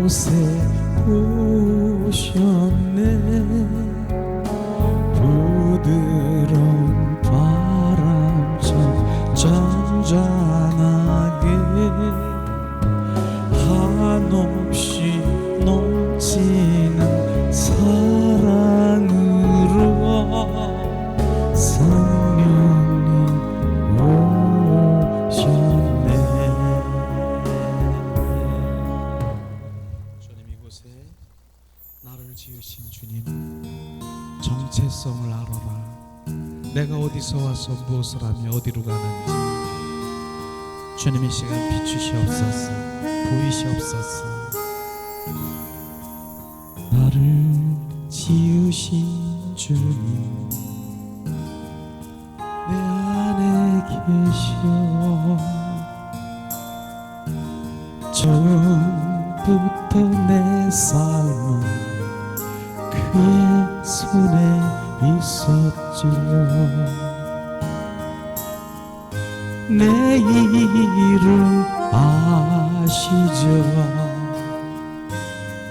이곳에 오셨네. 부드러운 바람처럼 잔잔하게 한없이 넘치는 사랑으로 성령님 오셨네. 주님, 이곳에 나를 지으신 주님, 정체성을 알아라. 내가 어디서 와서 무엇을 하며 어디로 가는지 주님 이 시간 비추시옵소서, 보이시옵소서. 나를 지으신 주님, 내 안에 계셔. 처음부터 내 삶은 그의 손에 있었지요. 내 이름 아시죠?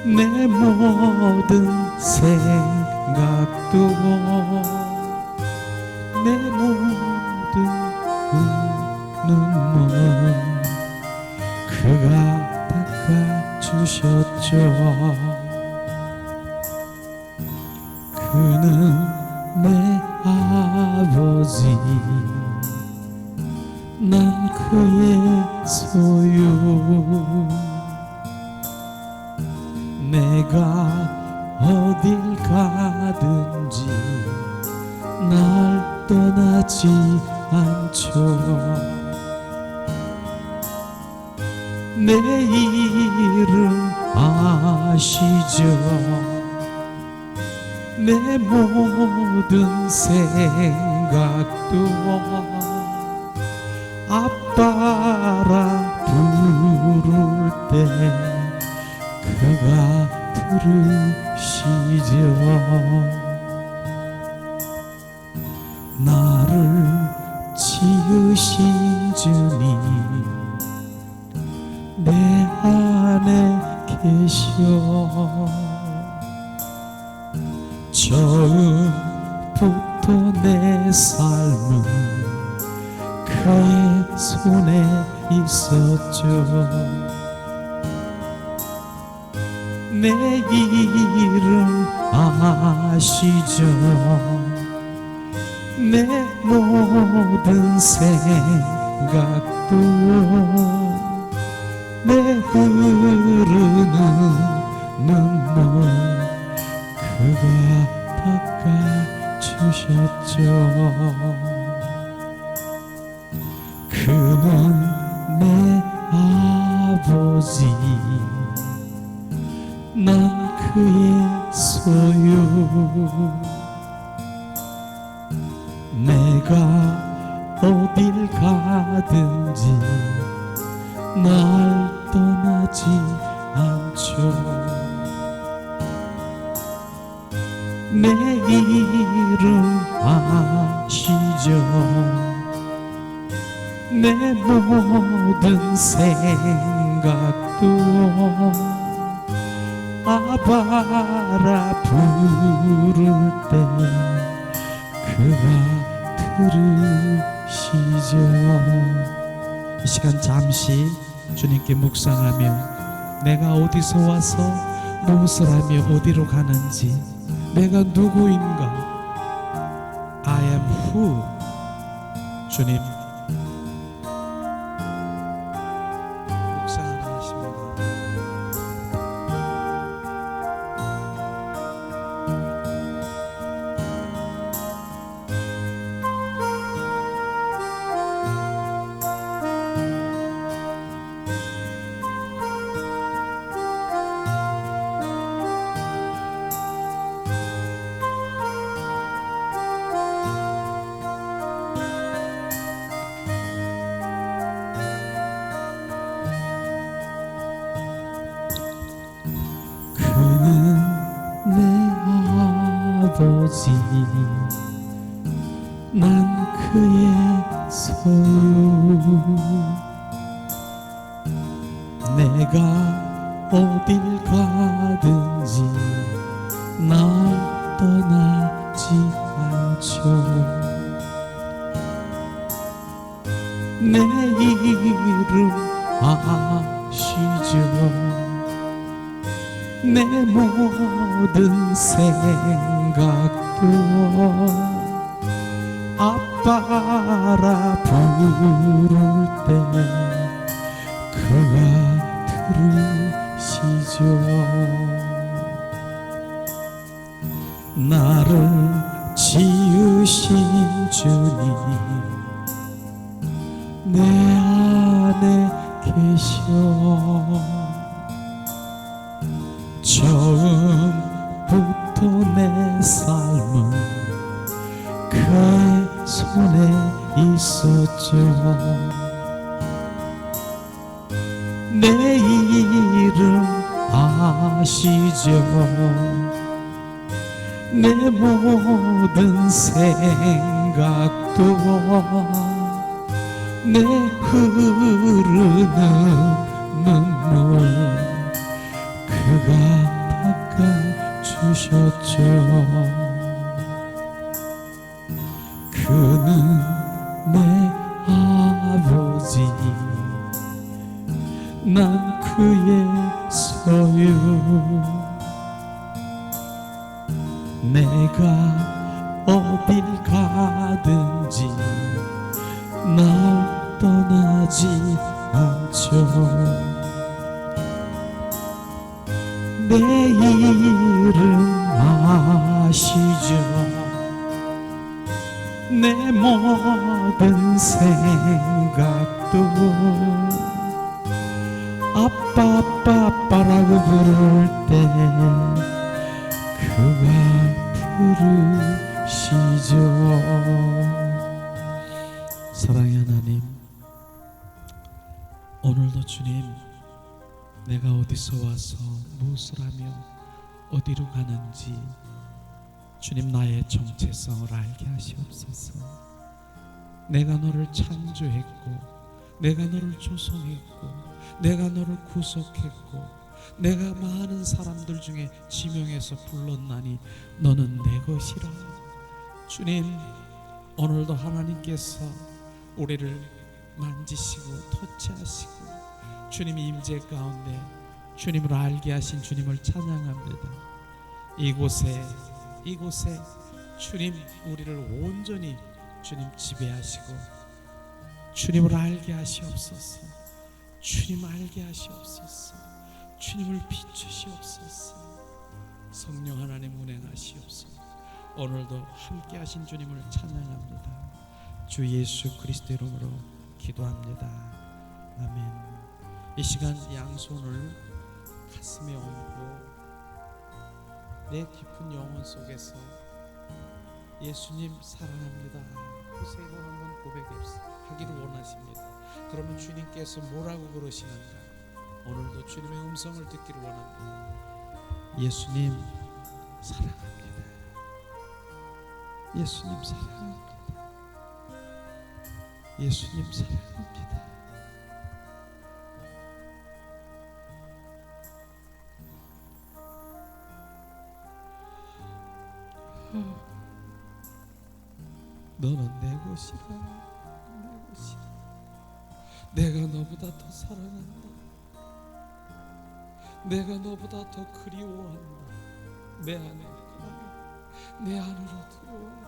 내 모든 생각도 내 모든 눈물 그가 닦아주셨죠. 그는 내 아버지, 난 그의 소유. 내가 어딜 가든지 날 떠나지 않죠. 내 이름 아시죠? 내 모든 생각도 아빠라 부를 때 그가 들으시죠. 나를 지으신 주님, 내 안에 계셔. 처음부터 내 삶은 그의 손에 있었죠. 내 이름 아시죠? 내 모든 생각도 내 흐르는 눈물 그가 닦아주셨죠. 그는 내 아버지, 난 그의 소유. 내가 어딜 가든지 날 떠나지 않죠. 내 이름 아시죠? 내 모든 생각도 아바라 부를 때 그가 들으시죠. 이 시간 잠시 주님께 묵상하며 내가 어디서 와서 무엇을 하며 어디로 가는지, 내가 누구인가, I am who. 주님 묵상하라 하십니다. 아버지, 난 그의 소유. 내가 어딜 가든지 날 떠나지 않죠. 내 이름 아시죠? 내 모든 생각도 아빠라 부를 때 그가 들으시죠. 나를 지으신 주님 내 안에 계셔. 처음부터 내 삶은 그의 손에 있었죠. 내 이름 아시죠? 내 모든 생각도 내 흐르는 눈물 그가 닦아주셨죠. 그는 내 아버지 난 그의 소유. 내가 어딜 가든지 날 떠나지 않죠. 내 이름 아시죠? 내 모든 생각도 아빠 아빠라고 부를 때 그가 들으시죠. 사랑의 하나님, 오늘도 주님 내가 어디서 와서 무엇을 하며 어디로 가는지 주님 나의 정체성을 알게 하시옵소서. 내가 너를 창조했고 내가 너를 조성했고 내가 너를 구속했고 내가 많은 사람들 중에 지명해서 불렀나니 너는 내 것이라. 주님, 오늘도 하나님께서 우리를 만지시고 터치하시고 주님의 임재 가운데 주님을 알게 하신 주님을 찬양합니다. 이곳에 주님 우리를 온전히 주님 지배하시고 주님을 알게 하시옵소서. 주님 알게 하시옵소서. 주님을 비추시옵소서. 성령 하나님 운행하시옵소서. 오늘도 함께 하신 주님을 찬양합니다. 주 예수 그리스도 이름으로 기도합니다. 아멘. 이 시간 양손을 가슴에 얹고 내 깊은 영혼 속에서 예수님 사랑합니다 그 세 번 한번 고백하기를 원하십니다. 그러면 주님께서 뭐라고 그러시는가? 오늘도 주님의 음성을 듣기를 원합니다. 예수님 사랑합니다. 예수님 사랑합니다. 예수님 사랑합니다. 너는 내 것이라. 내 것이라. 내가 너보다 더 사랑한다. 내가 너보다 더 그리워한다. 내 안에 거하라. 내 안으로 들어오라.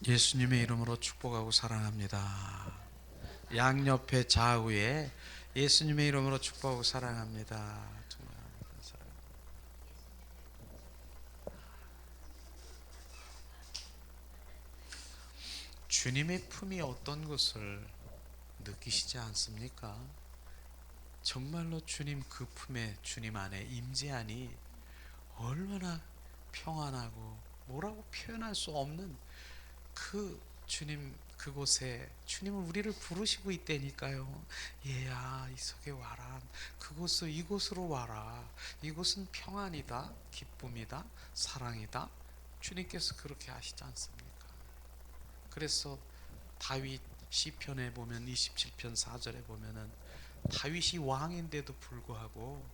예수님의 이름으로 축복하고 사랑합니다. 양옆에 좌우에 예수님의 이름으로 축복하고 사랑합니다. 정말 사랑. 주님의 품이 어떤 것을 느끼시지 않습니까? 정말로 주님 그 품에 주님 안에 임재하니 얼마나 평안하고 뭐라고 표현할 수 없는 그 주님 그곳에 주님은 우리를 부르시고 있다니까요. 얘야 이 속에 와라. 그곳을 이곳으로 와라. 이곳은 평안이다, 기쁨이다, 사랑이다. 주님께서 그렇게 하시지 않습니까? 그래서 다윗 시편에 보면 27편 4절에 보면은 다윗이 왕인데도 불구하고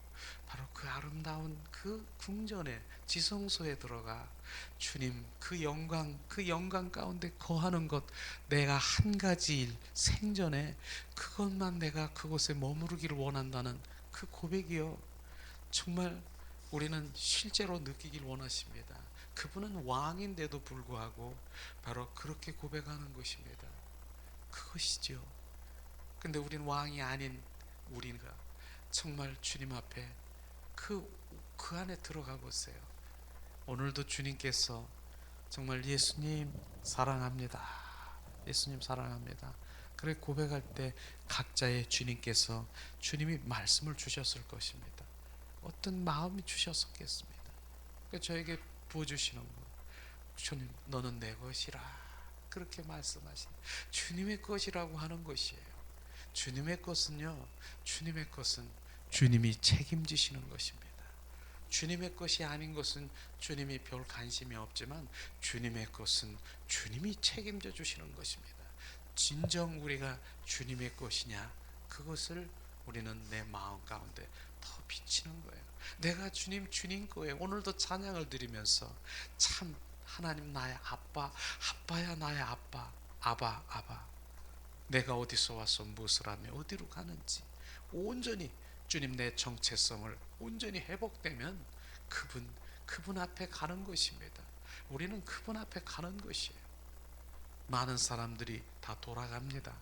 바로 그 아름다운 그 궁전에 지성소에 들어가 주님 그 영광 가운데 거하는 것 내가 한 가지 일 생전에 그것만 내가 그곳에 머무르기를 원한다는 그 고백이요 정말 우리는 실제로 느끼길 원하십니다. 그분은 왕인데도 불구하고 바로 그렇게 고백하는 것입니다. 그것이죠. 근데 우리는 왕이 아닌 우리가 정말 주님 앞에 그 안에 들어가 보세요. 오늘도 주님께서 정말 예수님 사랑합니다. 예수님 사랑합니다. 그래 고백할 때 각자의 주님께서 주님이 말씀을 주셨을 것입니다. 어떤 마음이 주셨었겠습니다. 그러니까 저에게 부어주시는 거 주님 너는 내 것이라 그렇게 말씀하시는 주님의 것이라고 하는 것이에요. 주님의 것은요 주님의 것은 주님이 책임지시는 것입니다. 주님의 것이 아닌 것은 주님이 별 관심이 없지만 주님의 것은 주님이 책임져 주시는 것입니다. 진정 우리가 주님의 것이냐 그것을 우리는 내 마음 가운데 더 비치는 거예요. 내가 주님 거예요. 오늘도 찬양을 드리면서 참 하나님 나의 아빠 아빠야 나의 아빠 아바 내가 어디서 와서 무엇을 하며 어디로 가는지 온전히 주님 내 정체성을 온전히 회복되면 그분 앞에 가는 것입니다. 우리는 그분 앞에 가는 것이에요. 많은 사람들이 다 돌아갑니다.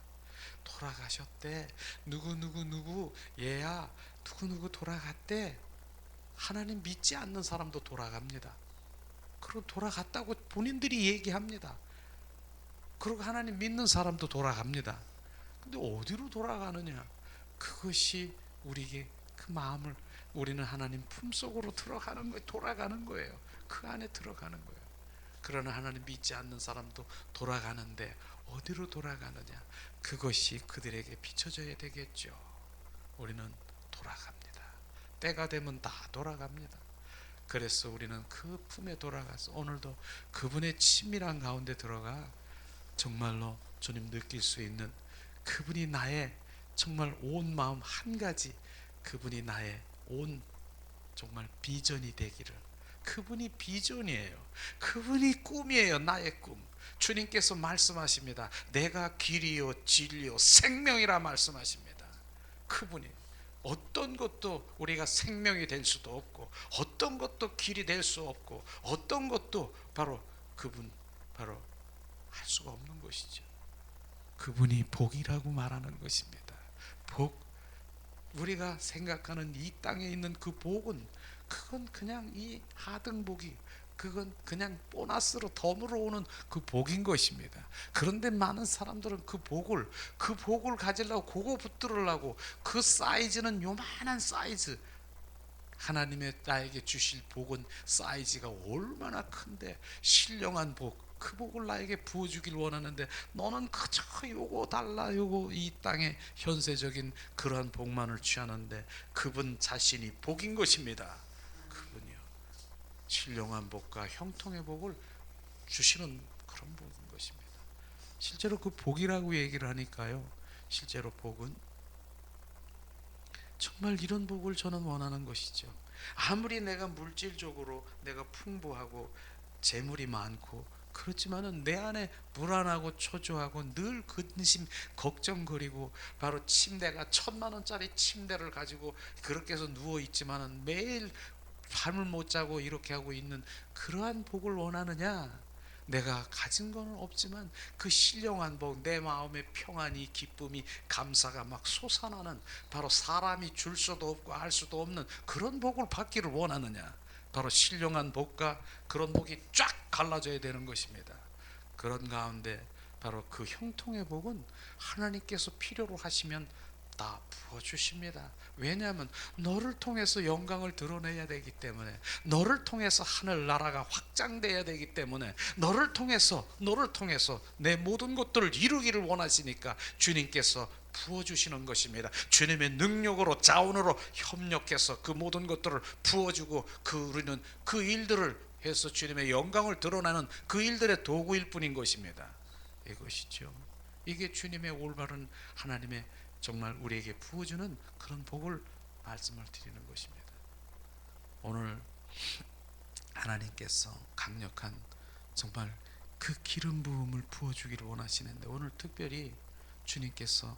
돌아가셨대. 누구 얘야 누구 돌아갔대. 하나님 믿지 않는 사람도 돌아갑니다. 그리고 돌아갔다고 본인들이 얘기합니다. 그리고 하나님 믿는 사람도 돌아갑니다. 근데 어디로 돌아가느냐? 그것이 우리에게 그 마음을 우리는 하나님 품속으로 들어가는 거예요. 돌아가는 거예요. 그 안에 들어가는 거예요. 그러나 하나님 믿지 않는 사람도 돌아가는데 어디로 돌아가느냐? 그것이 그들에게 비춰져야 되겠죠. 우리는 돌아갑니다. 때가 되면 다 돌아갑니다. 그래서 우리는 그 품에 돌아가서 오늘도 그분의 친밀한 가운데 들어가 정말로 주님 느낄 수 있는 그분이 나의 정말 온 마음 한 가지 그분이 나의 온 정말 비전이 되기를 그분이 비전이에요. 그분이 꿈이에요. 나의 꿈. 주님께서 말씀하십니다. 내가 길이요 진리요 생명이라 말씀하십니다. 그분이 어떤 것도 우리가 생명이 될 수도 없고 어떤 것도 길이 될 수 없고 어떤 것도 바로 그분 바로 할 수가 없는 것이죠. 그분이 복이라고 말하는 것입니다. 복 우리가 생각하는 이 땅에 있는 그 복은 그건 그냥 이 하등복이 그건 그냥 보너스로 덤으로 오는 그 복인 것입니다. 그런데 많은 사람들은 그 복을 가지려고 그거 붙들으려고 그 사이즈는 요만한 사이즈 하나님의 나에게 주실 복은 사이즈가 얼마나 큰데 신령한 복 그 복을 나에게 부어주길 원하는데 너는 그저 요거 달라 요거 이 땅의 현세적인 그러한 복만을 취하는데 그분 자신이 복인 것입니다. 그분이요 신령한 복과 형통의 복을 주시는 그런 복인 것입니다. 실제로 그 복이라고 얘기를 하니까요 실제로 복은 정말 이런 복을 저는 원하는 것이죠. 아무리 내가 물질적으로 내가 풍부하고 재물이 많고 그렇지만은 내 안에 불안하고 초조하고 늘 근심 걱정거리고 바로 침대가 1,000만 원짜리 침대를 가지고 그렇게 해서 누워 있지만은 매일 잠을 못 자고 이렇게 하고 있는 그러한 복을 원하느냐? 내가 가진 거는 없지만 그 신령한 복, 내 마음의 평안이, 기쁨이, 감사가 막 솟아나는, 바로 사람이 줄 수도 없고 할 수도 없는 그런 복을 받기를 원하느냐? 바로 신령한 복과 그런 복이 쫙 갈라져야 되는 것입니다. 그런 가운데 바로 그 형통의 복은 하나님께서 필요로 하시면 다 부어주십니다. 왜냐하면 너를 통해서 영광을 드러내야 되기 때문에, 너를 통해서 하늘나라가 확장돼야 되기 때문에, 너를 통해서 내 모든 것들을 이루기를 원하시니까 주님께서 부어주시는 것입니다. 주님의 능력으로, 자원으로 협력해서 그 모든 것들을 부어주고, 우리는 그 일들을 해서 주님의 영광을 드러내는 그 일들의 도구일 뿐인 것입니다. 이것이죠. 이게 주님의 올바른, 하나님의 정말 우리에게 부어주는 그런 복을 말씀을 드리는 것입니다. 오늘 하나님께서 강력한 정말 그 기름 부음을 부어주기를 원하시는데, 오늘 특별히 주님께서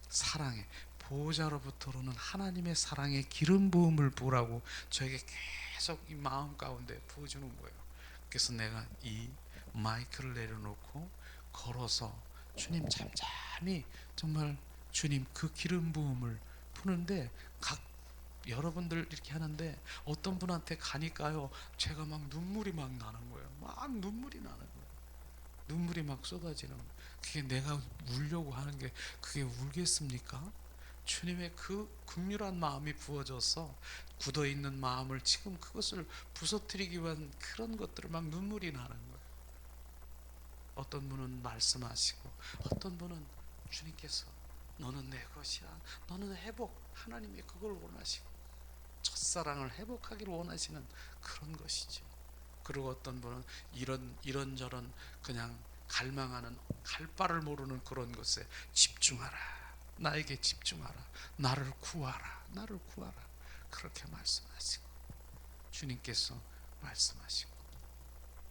사랑의 보호자로부터로는 하나님의 사랑의 기름 부음을 부으라고 저에게 계속 이 마음 가운데 부어주는 거예요. 그래서 내가 이 마이크를 내려놓고 걸어서 주님 잠잠히 정말 주님 그 기름 부음을 푸는데, 여러분들 이렇게 하는데 어떤 분한테 가니까요, 제가 막 눈물이 막 나는 거예요. 막 눈물이 나는 거예요. 눈물이 막 쏟아지는 거예요. 그게 내가 울려고 하는 게 그게 울겠습니까? 주님의 그 긍휼한 마음이 부어져서 굳어있는 마음을 지금 그것을 부서뜨리기 위한 그런 것들을 막 눈물이 나는 거예요. 어떤 분은 말씀하시고, 어떤 분은 주님께서 너는 내 것이야, 너는 회복, 하나님이 그걸 원하시고 첫사랑을 회복하기를 원하시는 그런 것이죠. 그리고 어떤 분은 이런저런 그냥 갈망하는, 갈 바를 모르는 그런 것에 집중하라, 나에게 집중하라, 나를 구하라, 나를 구하라, 그렇게 말씀하시고, 주님께서 말씀하시고,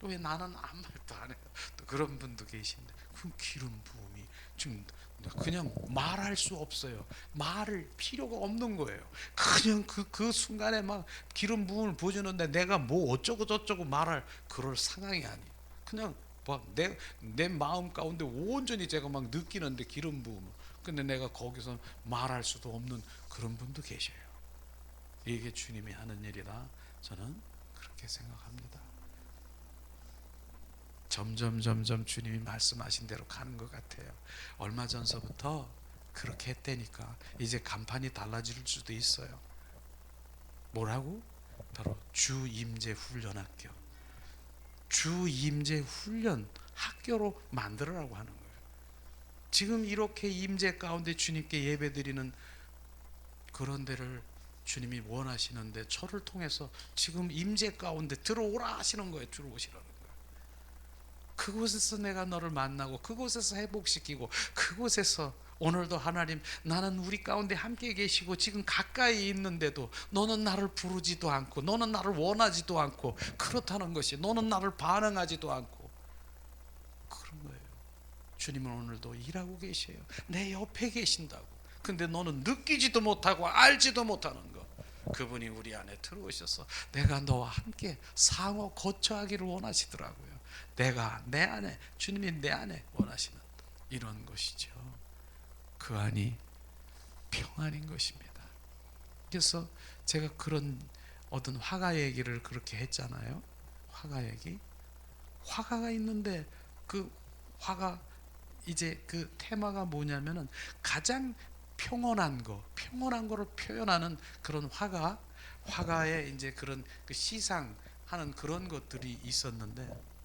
또 왜 나는 아무 말도 안 해요, 또 그런 분도 계신데, 그 기름 부음이 지금 그냥 말할 수 없어요. 말을 필요가 없는 거예요. 그냥 그 순간에 막 기름 부음을 보여주는데 내가 뭐 어쩌고 저쩌고 말할 그럴 상황이 아니에요. 그냥 내 마음 가운데 온전히 제가 막 느끼는데 기름 부음을, 근데 내가 거기서 말할 수도 없는 그런 분도 계셔요. 이게 주님이 하는 일이라 저는 그렇게 생각합니다. 점점 주님이 말씀하신 대로 가는 것 같아요. 얼마 전서부터 그렇게 했다니까 이제 간판이 달라질 수도 있어요. 뭐라고? 바로 주임재 훈련학교, 주임재 훈련 학교로 만들어라고 하는 거예요. 지금 이렇게 임재 가운데 주님께 예배드리는 그런 데를 주님이 원하시는데, 저를 통해서 지금 임재 가운데 들어오라 하시는 거예요. 들어오시라는 거예요. 그곳에서 내가 너를 만나고, 그곳에서 회복시키고, 그곳에서 오늘도 하나님, 나는 우리 가운데 함께 계시고 지금 가까이 있는데도 너는 나를 부르지도 않고, 너는 나를 원하지도 않고, 그렇다는 것이, 너는 나를 반응하지도 않고 그런 거예요. 주님은 오늘도 일하고 계셔요. 내 옆에 계신다고. 근데 너는 느끼지도 못하고 알지도 못하는 거, 그분이 우리 안에 들어오셔서 내가 너와 함께 상호 거처하기를 원하시더라고요. 내가 내 안에, 주님이 내 안에 원하시는 이런 것이죠. 그 안이 평안인 것입니다. 그래서 제가 그런 어떤 화가 얘기를 그렇게 했잖아요. 화가 얘기, 화가가 있는데 그 화가 이제 그 테마가 뭐냐면은 가장 평온한 거를 표현하는 그런 화가의 이제 그런 그 시상하는 그런 것들이 있었는데,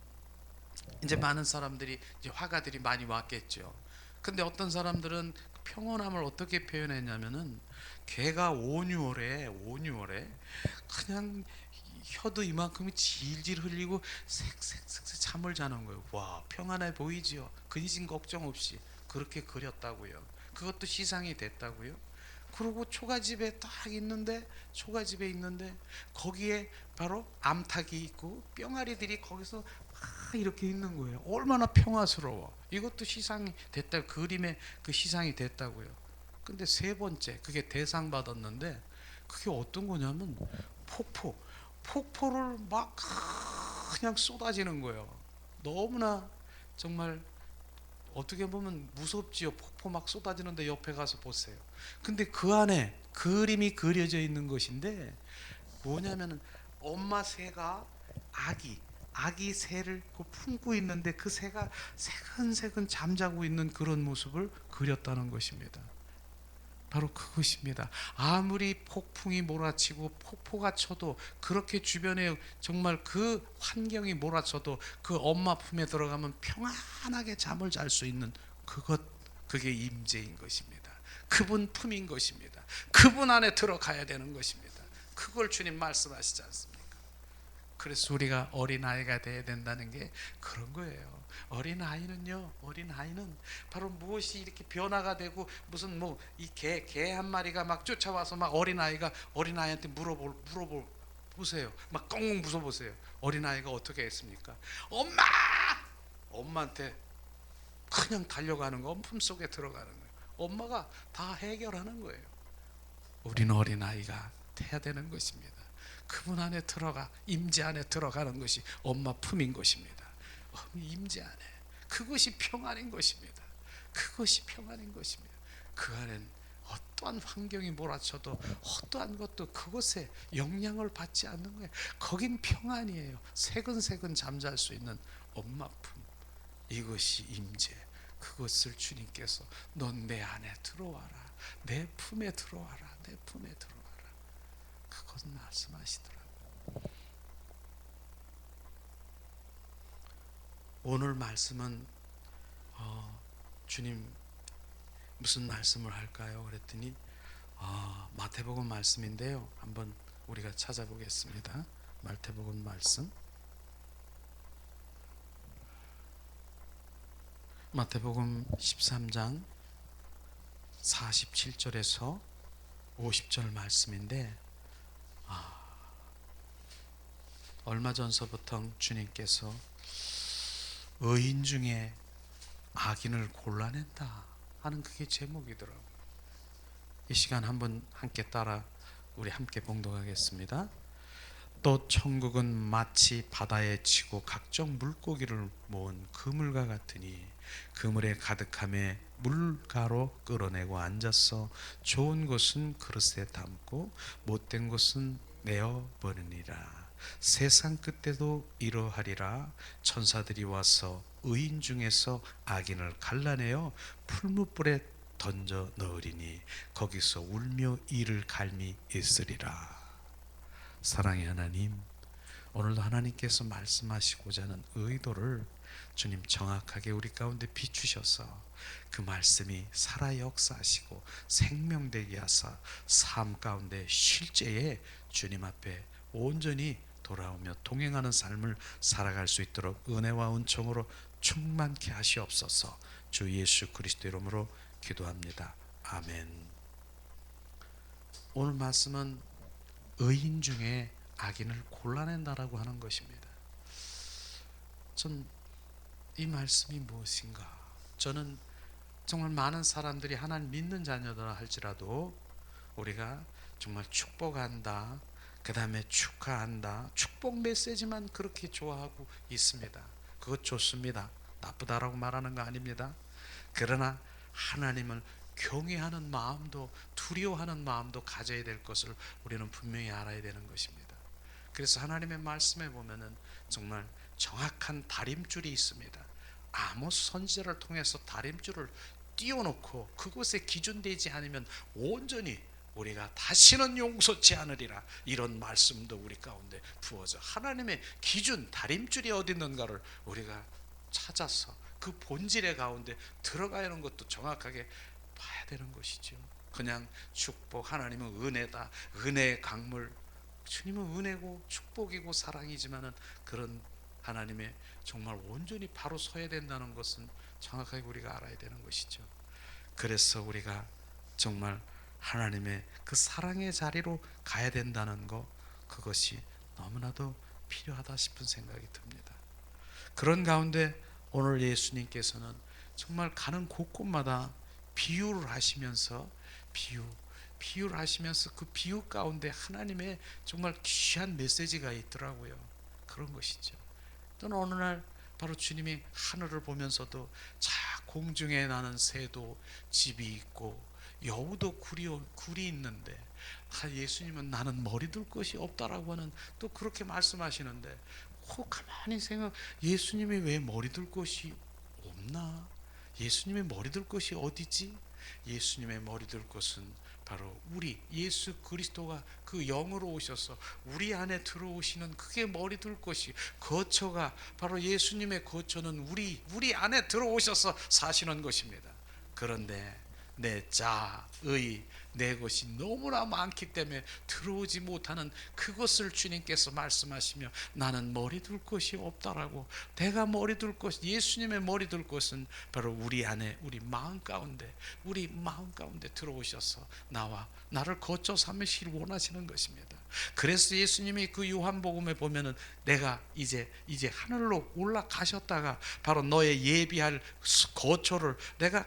이제 많은 사람들이, 이제 화가들이 많이 왔겠죠. 근데 어떤 사람들은 평온함을 어떻게 표현했냐면은, 개가 온유월에 그냥 혀도 이만큼이 질질 흘리고 색색색 잠을 자는 거예요. 와, 평안해 보이지요. 근심 걱정 없이 그렇게 그렸다고요. 그것도 시상이 됐다고요. 그리고 초가집에 있는데 거기에 바로 암탉이 있고 뿅아리들이 거기서 막 이렇게 있는 거예요. 얼마나 평화스러워. 이것도 시상이 됐다, 그림에 그 시상이 됐다고요. 근데 세 번째, 그게 대상 받았는데, 그게 어떤 거냐면 폭포를 막 그냥 쏟아지는 거예요. 너무나 정말 어떻게 보면 무섭지요. 폭포 막 쏟아지는데 옆에 가서 보세요. 근데 그 안에 그림이 그려져 있는 것인데 뭐냐면은 엄마 새가 아기 새를 품고 있는데 그 새가 새근새근 잠자고 있는 그런 모습을 그렸다는 것입니다. 바로 그것입니다. 아무리 폭풍이 몰아치고 폭포가 쳐도 그렇게 주변에 정말 그 환경이 몰아쳐도 그 엄마 품에 들어가면 평안하게 잠을 잘 수 있는 그게 임재인 것입니다. 그분 품인 것입니다. 그분 안에 들어가야 되는 것입니다. 그걸 주님 말씀하시지 않습니까? 그래서 우리가 어린아이가 돼야 된다는 게 그런 거예요. 어린아이는 바로 무엇이 이렇게 변화가 되고 무슨 뭐 이 개 한 마리가 막 쫓아와서 막 어린아이한테 보세요. 막 꽁꽁 부숴보세요. 어린아이가 어떻게 했습니까? 엄마한테 그냥 달려가는 거, 품속에 들어가는 거예요. 엄마가 다 해결하는 거예요. 우리는 어린아이가 돼야 되는 것입니다. 그분 안에 임재 안에 들어가는 것이 엄마 품인 것입니다. 임재 안에 그것이 평안인 것입니다. 그것이 평안인 것입니다. 그 안엔 어떠한 환경이 몰아쳐도 어떠한 것도 그것에 영향을 받지 않는 거예요. 거긴 평안이에요. 새근새근 잠잘 수 있는 엄마 품. 이것이 임재. 그것을 주님께서 넌 내 안에 들어와라. 내 품에 들어와라. 내 품에 들어와라. 그것 말씀하시더라고요. 오늘 말씀은 주님 무슨 말씀을 할까요? 그랬더니 마태복음 말씀인데요. 한번 우리가 찾아보겠습니다. 마태복음 말씀. 마태복음 13장 47절에서 50절 말씀인데 얼마 전서부터 주님께서 의인 중에 악인을 골라낸다 하는 그게 제목이더라고요. 이 시간 한번 함께 따라 우리 함께 봉독하겠습니다. 또 천국은 마치 바다에 치고 각종 물고기를 모은 그물과 같으니 그물에 가득함에 물가로 끌어내고 앉아서 좋은 것은 그릇에 담고 못된 것은 내어 버리니라. 세상 끝에도 이러하리라. 천사들이 와서 의인 중에서 악인을 갈라내어 풀무불에 던져 넣으리니 거기서 울며 이를 갈미 있으리라. 사랑의 하나님, 오늘도 하나님께서 말씀하시고자 하는 의도를 주님 정확하게 우리 가운데 비추셔서 그 말씀이 살아 역사하시고 생명되게 하사 삶 가운데 실제에 주님 앞에 온전히 돌아오며 동행하는 삶을 살아갈 수 있도록 은혜와 은총으로 충만케 하시옵소서. 주 예수 그리스도 이름으로 기도합니다. 아멘. 오늘 말씀은 의인 중에 악인을 골라낸다라고 하는 것입니다. 전 이 말씀이 무엇인가? 저는 정말 많은 사람들이 하나님 믿는 자녀들라 할지라도 우리가 정말 축복한다, 그 다음에 축하한다, 축복 메시지만 그렇게 좋아하고 있습니다. 그것 좋습니다. 나쁘다라고 말하는 거 아닙니다. 그러나 하나님을 경외하는 마음도 두려워하는 마음도 가져야 될 것을 우리는 분명히 알아야 되는 것입니다. 그래서 하나님의 말씀에 보면은 정말 정확한 다림줄이 있습니다. 아모스 선지자를 통해서 다림줄을 띄워놓고 그곳에 기준되지 않으면 온전히 우리가 다시는 용서치 않으리라, 이런 말씀도 우리 가운데 부어져 하나님의 기준 다림줄이 어디 있는가를 우리가 찾아서 그 본질의 가운데 들어가야 하는 것도 정확하게 봐야 되는 것이죠. 그냥 축복, 하나님은 은혜다, 은혜의 강물, 주님은 은혜고 축복이고 사랑이지만은 그런 하나님의 정말 온전히 바로 서야 된다는 것은 정확하게 우리가 알아야 되는 것이죠. 그래서 우리가 정말 하나님의 그 사랑의 자리로 가야 된다는 것, 그것이 너무나도 필요하다 싶은 생각이 듭니다. 그런 가운데 오늘 예수님께서는 정말 가는 곳곳마다 비유를 하시면서 비유를 하시면서 그 비유 가운데 하나님의 정말 귀한 메시지가 있더라고요. 그런 것이죠. 또는 어느 날 바로 주님이 하늘을 보면서도 자 공중에 나는 새도 집이 있고 여우도 굴이 있는데 예수님은 나는 머리 둘 것이 없다라고 하는 또 그렇게 말씀하시는데 가만히 생각, 예수님이 왜 머리 둘 것이 없나? 예수님의 머리 둘 것이 어디지? 예수님의 머리 둘 것은 바로 우리 예수 그리스도가 그 영으로 오셔서 우리 안에 들어오시는 그게 머리 둘 것이, 거처가 바로 예수님의 거처는 우리 안에 들어오셔서 사시는 것입니다. 그런데 내 자의 내 것이 너무나 많기 때문에 들어오지 못하는 그것을 주님께서 말씀하시며 나는 머리 둘 것이 없다라고. 내가 머리 둘 것, 예수님의 머리 둘 것은 바로 우리 안에 우리 마음 가운데 들어오셔서 나를 거쳐 삼으시길 원하시는 것입니다. 그래서 예수님이 그 요한복음에 보면은 내가 이제 하늘로 올라가셨다가 바로 너의 예비할 거처를 내가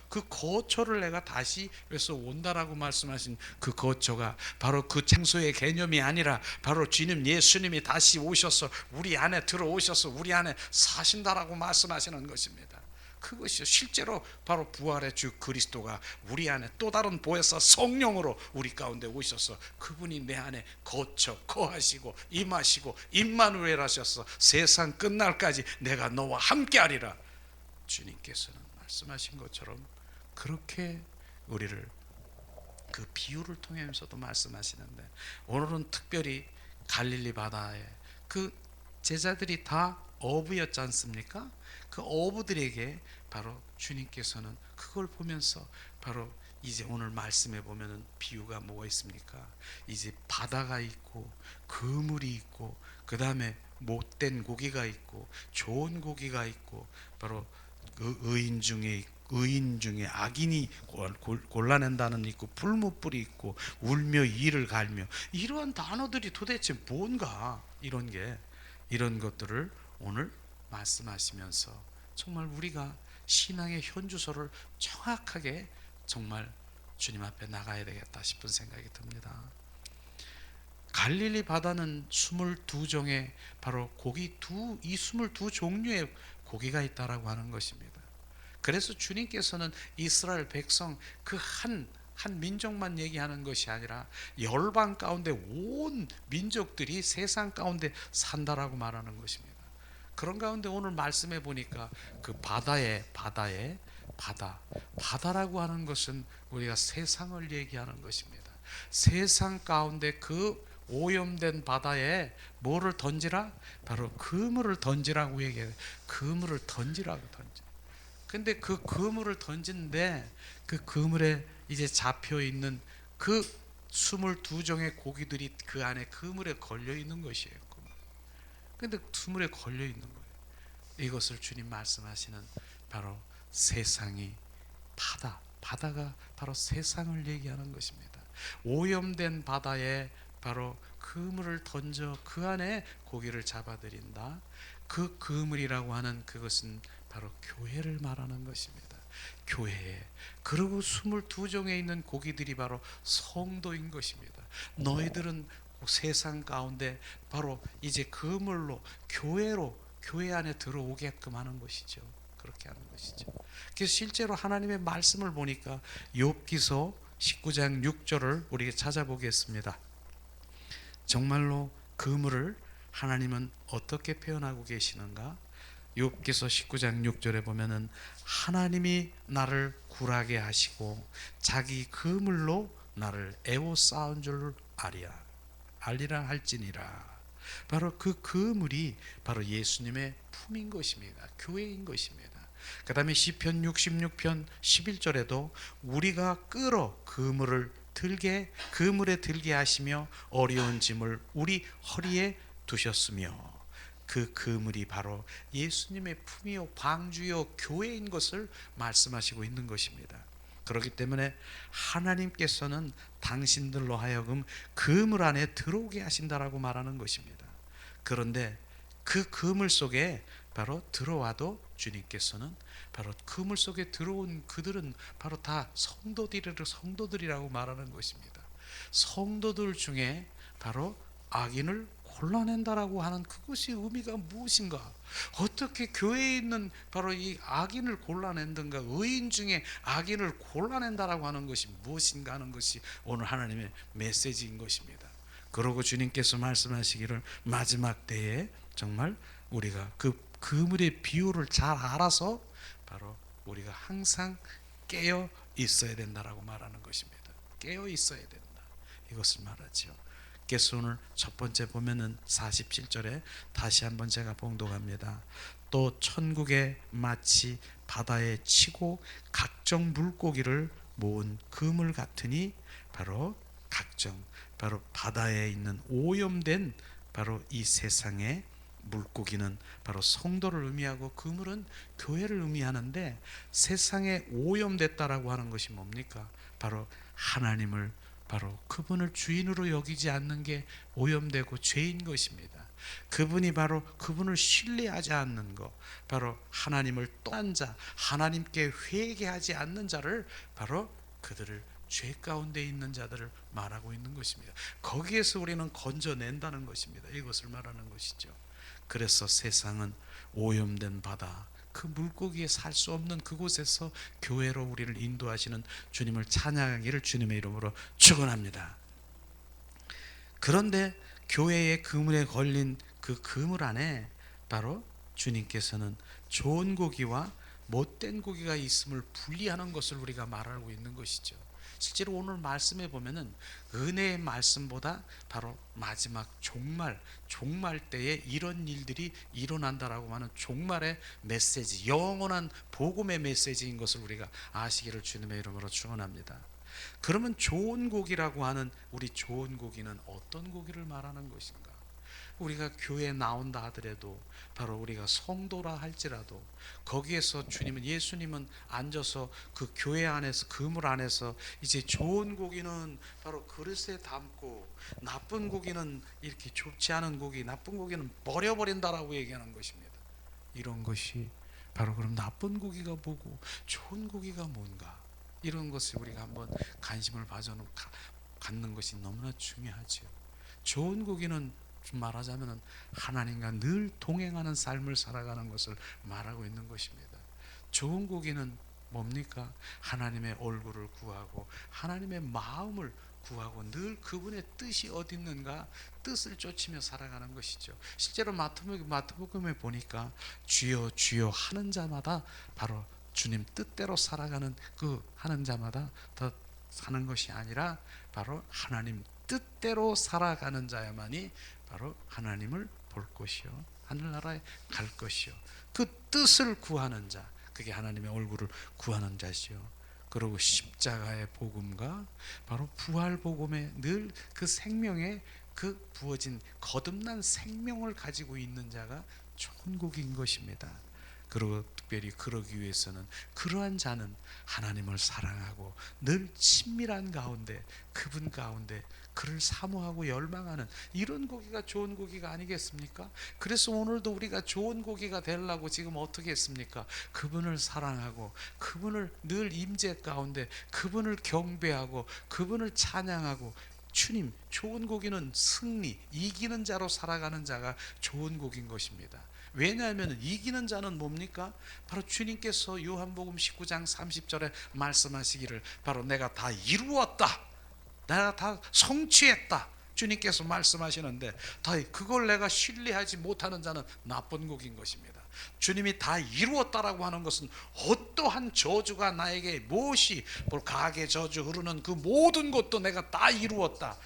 그 거처를 내가 다시 그래서 온다라고 말씀하신 그 거처가 바로 그 장소의 개념이 아니라 바로 주님 예수님이 다시 오셔서 우리 안에 들어오셔서 우리 안에 사신다라고 말씀하시는 것입니다. 그것이 실제로 바로 부활의 주 그리스도가 우리 안에 또 다른 보혜사 성령으로 우리 가운데 오셔서 그분이 내 안에 거하시고 임하시고 임마누엘 하셔서 세상 끝날까지 내가 너와 함께하리라 주님께서는 말씀하신 것처럼 그렇게 우리를 그 비유를 통해서도 말씀하시는데, 오늘은 특별히 갈릴리 바다에 그 제자들이 다 어부였지 않습니까? 그 어부들에게 바로 주님께서는 그걸 보면서 바로 이제 오늘 말씀에 보면은 비유가 뭐가 있습니까? 이제 바다가 있고 그물이 있고 그 다음에 못된 고기가 있고 좋은 고기가 있고 바로 그 의인 중에 악인이 골라낸다는 있고 풀무불이 있고 울며 이를 갈며, 이러한 단어들이 도대체 뭔가 이런 것들을 오늘 말씀하시면서 정말 우리가 신앙의 현주소를 정확하게 정말 주님 앞에 나가야 되겠다 싶은 생각이 듭니다. 갈릴리 바다는 22종의 바로 고기 이 22종류의 고기가 있다라고 하는 것입니다. 그래서 주님께서는 이스라엘 백성 그 한 민족만 얘기하는 것이 아니라 열방 가운데 온 민족들이 세상 가운데 산다라고 말하는 것입니다. 그런 가운데 오늘 말씀해 보니까 그 바다라고 하는 것은 우리가 세상을 얘기하는 것입니다. 세상 가운데 그 오염된 바다에 뭐를 던지라? 바로 그물을 던지라고 얘기해요. 그물을 던지라고 던져. 근데 그 그물을 던지는데 그 그물에 이제 잡혀 있는 그 22종의 고기들이 그 안에 그물에 걸려 있는 것이에요. 근데 그물에 걸려 있는 거예요. 이것을 주님 말씀하시는 바로 세상이 바다가 바로 세상을 얘기하는 것입니다. 오염된 바다에 바로 그물을 던져 그 안에 고기를 잡아들인다. 그 그물이라고 하는 그것은 바로 교회를 말하는 것입니다. 교회에 그리고 22종에 있는 고기들이 바로 성도인 것입니다. 너희들은 세상 가운데 바로 이제 그물로 교회 안에 들어오게끔 하는 것이죠. 그렇게 하는 것이죠. 그래서 실제로 하나님의 말씀을 보니까 욥기서 19장 6절을 우리가 찾아보겠습니다. 정말로 그물을 하나님은 어떻게 표현하고 계시는가? 욥기서 19장 6절에 보면은 하나님이 나를 굴하게 하시고 자기 그물로 나를 에워싸은 줄 알리라 할지니라. 바로 그 그물이 바로 예수님의 품인 것입니다. 교회인 것입니다. 그 다음에 시편 66편 11절에도 우리가 끌어 그물에 들게 하시며 어려운 짐을 우리 허리에 두셨으며, 그 그물이 바로 예수님의 품이요 방주요 교회인 것을 말씀하시고 있는 것입니다. 그렇기 때문에 하나님께서는 당신들로 하여금 그물 안에 들어오게 하신다라고 말하는 것입니다. 그런데 그 그물 속에 바로 들어와도 주님께서는 바로 그물 속에 들어온 그들은 바로 다 성도들이라고 말하는 것입니다. 성도들 중에 바로 악인을 골라낸다라고 하는 그것이 의미가 무엇인가? 어떻게 교회에 있는 바로 이 악인을 골라낸든가 의인 중에 악인을 골라낸다라고 하는 것이 무엇인가 하는 것이 오늘 하나님의 메시지인 것입니다. 그러고 주님께서 말씀하시기를 마지막 때에 정말 우리가 그 그물의 비율을 잘 알아서 바로 우리가 항상 깨어 있어야 된다라고 말하는 것입니다. 깨어 있어야 된다. 이것을 말하지요. 그래서 오늘 첫 번째 보면은 47절에 다시 한번 제가 봉독합니다. 또 천국에 마치 바다에 치고 각종 물고기를 모은 그물 같으니 바로 바로 바다에 있는 오염된 바로 이 세상의 물고기는 바로 성도를 의미하고 그물은 교회를 의미하는데 세상에 오염됐다라고 하는 것이 뭡니까? 바로 하나님을 바로 그분을 주인으로 여기지 않는 게 오염되고 죄인 것입니다. 그분이 바로 그분을 신뢰하지 않는 것, 바로 하나님을 떠난 자, 하나님께 회개하지 않는 자를 바로 그들을 죄 가운데 있는 자들을 말하고 있는 것입니다. 거기에서 우리는 건져낸다는 것입니다. 이것을 말하는 것이죠. 그래서 세상은 오염된 바다, 그 물고기에 살 수 없는 그곳에서 교회로 우리를 인도하시는 주님을 찬양하기를 주님의 이름으로 축원합니다. 그런데 교회의 그물에 걸린 그 그물 안에 바로 주님께서는 좋은 고기와 못된 고기가 있음을 분리하는 것을 우리가 말하고 있는 것이죠. 실제로 오늘 말씀에 보면은 은혜의 말씀보다 바로 마지막 종말 때에 이런 일들이 일어난다라고 하는 종말의 메시지, 영원한 복음의 메시지인 것을 우리가 아시기를 주님의 이름으로 축원합니다. 그러면 좋은 고기라고 하는 우리 좋은 고기는 어떤 고기를 말하는 것인가? 우리가 교회에 나온다 하더라도 바로 우리가 성도라 할지라도 거기에서 예수님은 앉아서 그 교회 안에서 그물 안에서 이제 좋은 고기는 바로 그릇에 담고 나쁜 고기는 이렇게 좋지 않은 고기, 나쁜 고기는 버려버린다라고 얘기하는 것입니다. 이런 것이 바로 그럼 나쁜 고기가 뭐고 좋은 고기가 뭔가, 이런 것을 우리가 한번 관심을 갖는 것이 너무나 중요하죠. 좋은 고기는 말하자면 하나님과 늘 동행하는 삶을 살아가는 것을 말하고 있는 것입니다. 좋은 고기는 뭡니까? 하나님의 얼굴을 구하고 하나님의 마음을 구하고 늘 그분의 뜻이 어디 있는가 뜻을 쫓으며 살아가는 것이죠. 실제로 마태복음에 보니까 주여 주여 하는 자마다 바로 주님 뜻대로 살아가는 그 하는 자마다 더 사는 것이 아니라 바로 하나님 뜻대로 살아가는 자야만이 바로 하나님을 볼 것이요 하늘나라에 갈 것이요 그 뜻을 구하는 자, 그게 하나님의 얼굴을 구하는 자시요. 그리고 십자가의 복음과 바로 부활 복음에 늘 그 생명에 그 부어진 거듭난 생명을 가지고 있는 자가 천국인 것입니다. 그리고 특별히 그러기 위해서는 그러한 자는 하나님을 사랑하고 늘 친밀한 가운데 그분 가운데 그를 사모하고 열망하는 이런 고기가 좋은 고기가 아니겠습니까? 그래서 오늘도 우리가 좋은 고기가 되려고 지금 어떻게 했습니까? 그분을 사랑하고 그분을 늘 임재 가운데 그분을 경배하고 그분을 찬양하고 주님, 좋은 고기는 승리, 이기는 자로 살아가는 자가 좋은 고기인 것입니다. 왜냐하면 이기는 자는 뭡니까? 바로 주님께서 요한복음 19장 30절에 말씀하시기를 바로 내가 다 이루었다, 내가 다 성취했다 주님께서 말씀하시는데 그걸 내가 신뢰하지 못하는 자는 나쁜 곡인 것입니다. 주님이 다 이루었다라고 하는 것은 어떠한 저주가 나에게 무엇이 가게 저주 흐르는 그 모든 것도 내가 다 이루었다,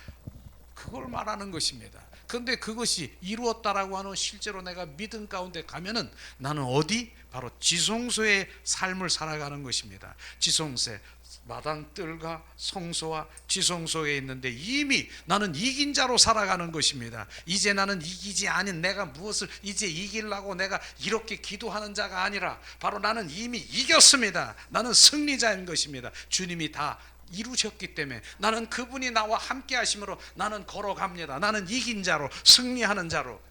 그걸 말하는 것입니다. 그런데 그것이 이루었다라고 하는 실제로 내가 믿음 가운데 가면은 나는 어디? 바로 지성소의 삶을 살아가는 것입니다. 지성소, 마당뜰과 성소와 지성소에 있는데 이미 나는 이긴 자로 살아가는 것입니다. 이제 나는 이기지 않은 내가 무엇을 이제 이기려고 내가 이렇게 기도하는 자가 아니라 바로 나는 이미 이겼습니다. 나는 승리자인 것입니다. 주님이 다 이루셨기 때문에 나는 그분이 나와 함께 하심으로 나는 걸어갑니다. 나는 이긴 자로 승리하는 자로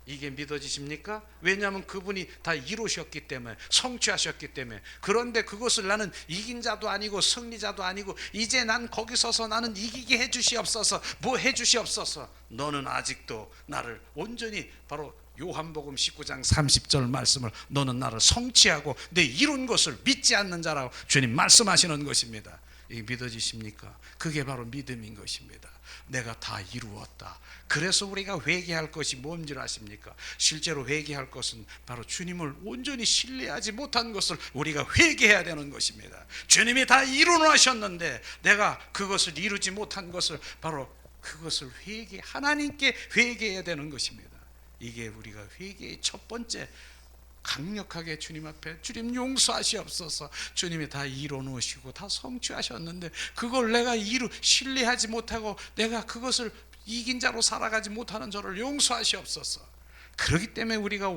이게 믿어지십니까? 왜냐하면 그분이 다 이루셨기 때문에, 성취하셨기 때문에. 그런데 그것을 나는 이긴 자도 아니고 승리자도 아니고 이제 난 거기 서서 나는 이기게 해주시옵소서, 뭐 해주시옵소서. 너는 아직도 나를 온전히, 바로 요한복음 19장 30절 말씀을, 너는 나를 성취하고 내 이룬 것을 믿지 않는 자라고 주님 말씀하시는 것입니다. 이게 믿어지십니까? 그게 바로 믿음인 것입니다. 내가 다 이루었다. 그래서 우리가 회개할 것이 뭔지 아십니까? 실제로 회개할 것은 바로 주님을 온전히 신뢰하지 못한 것을 우리가 회개해야 되는 것입니다. 주님이 다 이루하셨는데 내가 그것을 이루지 못한 것을, 바로 그것을 하나님께 회개해야 되는 것입니다. 이게 우리가 회개의 첫 번째, 강력하게 주님 앞에, 주님 용서하시옵소서. 주님이 다 이뤄놓으시고 다 성취하셨는데 그걸 내가 신뢰하지 못하고 내가 그것을 이긴 자로 살아가지 못하는 저를 용서하시옵소서. 그렇기 때문에 우리가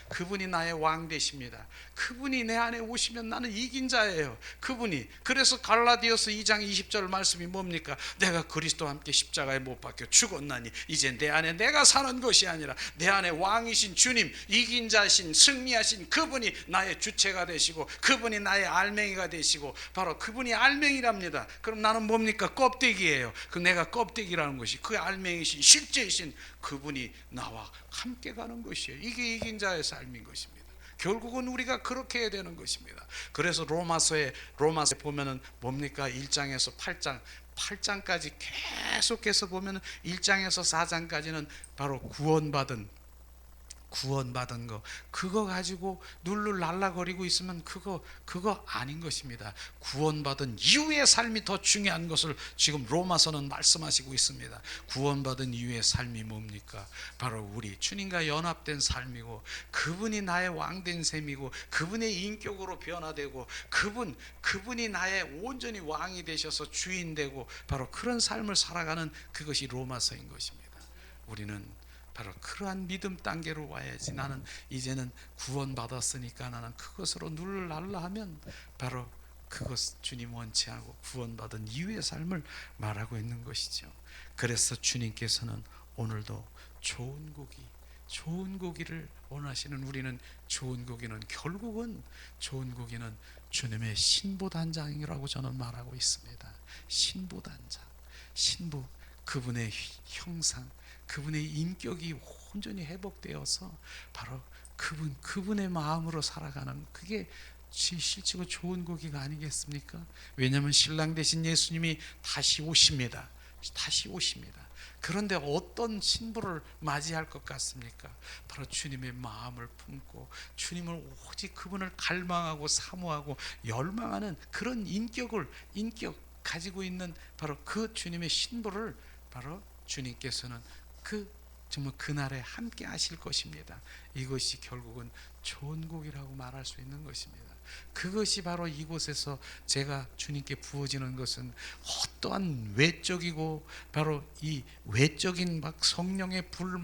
그분이 나의 왕 되십니다. 그분이 내 안에 오시면 나는 이긴 자예요. 그분이. 그래서 갈라디아서 2장 20절 말씀이 뭡니까? 내가 그리스도와 함께 십자가에 못 박혀 죽었나니 이제 내 안에 내가 사는 것이 아니라 내 안에 왕이신 주님, 이긴 자신, 승리하신 그분이 나의 주체가 되시고 그분이 나의 알맹이가 되시고, 바로 그분이 알맹이랍니다. 그럼 나는 뭡니까? 껍데기예요. 그 내가 껍데기라는 것이 그 알맹이신 실제이신 그분이 나와 함께 가는 것이에요. 이게 이긴 자의 삶인 것입니다. 결국은 우리가 그렇게 해야 되는 것입니다. 그래서 로마서에 보면은 뭡니까? 1장에서 8장까지 계속해서 보면은 1장에서 4장까지는 바로 구원받은 거, 그거 가지고 눌룰 날라거리고 있으면 그거 아닌 것입니다. 구원받은 이후의 삶이 더 중요한 것을 지금 로마서는 말씀하시고 있습니다. 구원받은 이후의 삶이 뭡니까? 바로 우리 주님과 연합된 삶이고, 그분이 나의 왕된 셈이고, 그분의 인격으로 변화되고, 그분이 나의 온전히 왕이 되셔서 주인 되고, 바로 그런 삶을 살아가는 그것이 로마서인 것입니다. 우리는 바로 그러한 믿음 단계로 와야지. 나는 이제는 구원받았으니까 나는 그것으로 눌러날라 하면 바로 그것 주님 원치 않고 구원받은 이후의 삶을 말하고 있는 것이죠. 그래서 주님께서는 오늘도 좋은 고기를 원하시는, 우리는 좋은 고기는 주님의 신부단장이라고 저는 말하고 있습니다. 신부단장, 그분의 형상, 그분의 인격이 온전히 회복되어서 바로 그분의 마음으로 살아가는, 그게 실제로 좋은 고기가 아니겠습니까? 왜냐하면 신랑 되신 예수님이 다시 오십니다. 그런데 어떤 신부를 맞이할 것 같습니까? 바로 주님의 마음을 품고 주님을 오직 그분을 갈망하고 사모하고 열망하는 그런 인격 가지고 있는 바로 그 주님의 신부를 바로 주님께서는 정말 그날에 함께 하실 것입니다. 이것이 결국은 좋은 곡이라고 말할 수 있는 것입니다. 그것이 바로 이곳에서 제가 주님께 부어지는 것은 어떠한 외적이고, 바로 이 외적인 막 성령의 불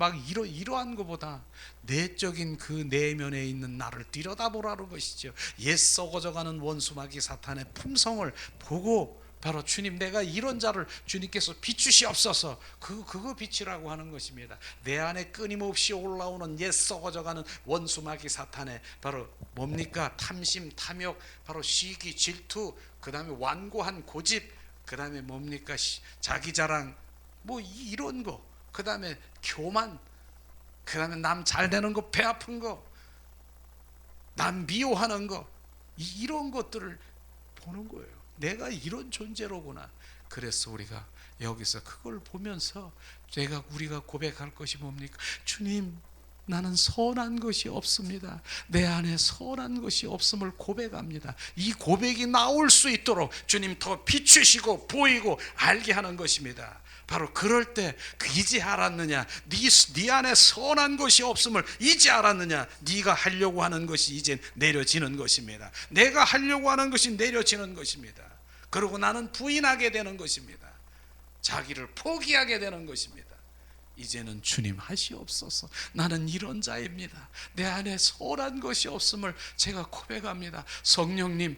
이러한 것보다 내적인 그 내면에 있는 나를 들여다보라는 것이죠. 옛 썩어져가는 원수마귀 사탄의 품성을 보고, 바로 주님, 내가 이런 자를 주님께서 비추시옵소서, 그거 비추라고 하는 것입니다. 내 안에 끊임없이 올라오는 옛 썩어져가는 원수마귀 사탄의 바로 뭡니까? 탐심, 탐욕, 바로 시기, 질투, 그 다음에 완고한 고집, 그 다음에 뭡니까? 자기 자랑, 뭐 이런 거, 그 다음에 교만, 그 다음에 남 잘되는 거, 배 아픈 거, 남 미워하는 거, 이런 것들을 보는 거예요. 내가 이런 존재로구나. 그래서 우리가 여기서 그걸 보면서 우리가 고백할 것이 뭡니까? 주님, 나는 선한 것이 없습니다. 내 안에 선한 것이 없음을 고백합니다. 이 고백이 나올 수 있도록 주님 더 비추시고 보이고 알게 하는 것입니다. 바로 그럴 때 이제 알았느냐? 네 안에 선한 것이 없음을 이제 알았느냐? 네가 하려고 하는 것이 이제 내려지는 것입니다. 내가 하려고 하는 것이 내려지는 것입니다. 그리고 나는 부인하게 되는 것입니다. 자기를 포기하게 되는 것입니다. 이제는 주님 하시옵소서. 나는 이런 자입니다. 내 안에 선한 것이 없음을 제가 고백합니다. 성령님,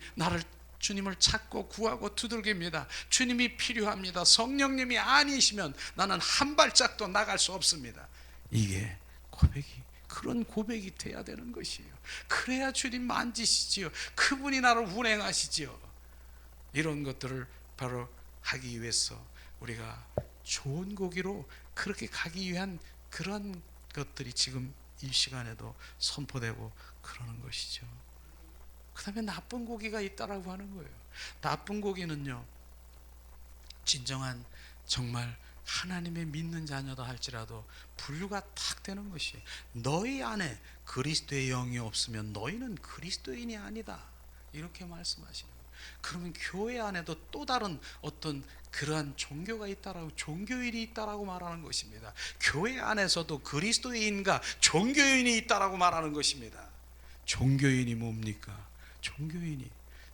주님을 찾고 구하고 두들깁니다. 주님이 필요합니다. 성령님이 아니시면 나는 한 발짝도 나갈 수 없습니다. 이게 그런 고백이 돼야 되는 것이에요. 그래야 주님 만지시지요. 그분이 나를 운행하시지요. 이런 것들을 바로 하기 위해서 우리가 좋은 고기로 그렇게 가기 위한 그런 것들이 지금 이 시간에도 선포되고 그러는 것이죠. 그 다음에 나쁜 고기가 있다라고 하는 거예요. 나쁜 고기는요, 진정한 정말 하나님의 믿는 자녀다 할지라도 분류가 탁 되는 것이, 너희 안에 그리스도의 영이 없으면 너희는 그리스도인이 아니다, 이렇게 말씀하시는 거예요. 그러면 교회 안에도 또 다른 어떤 그러한 종교가 있다라고, 종교인이 있다라고 말하는 것입니다. 교회 안에서도 그리스도인과 종교인이 있다라고 말하는 것입니다. 종교인이 뭡니까?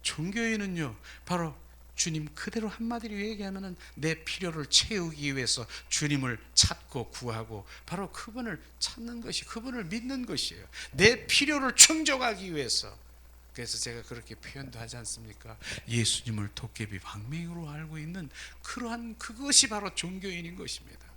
종교인은요, 바로 주님 그대로 한마디로 얘기하면은 내 필요를 채우기 위해서 주님을 찾고 구하고 바로 그분을 찾는 것이, 그분을 믿는 것이에요. 내 필요를 충족하기 위해서. 그래서 제가 그렇게 표현도 하지 않습니까? 예수님을 도깨비 방맹으로 알고 있는 그러한, 그것이 바로 종교인인 것입니다.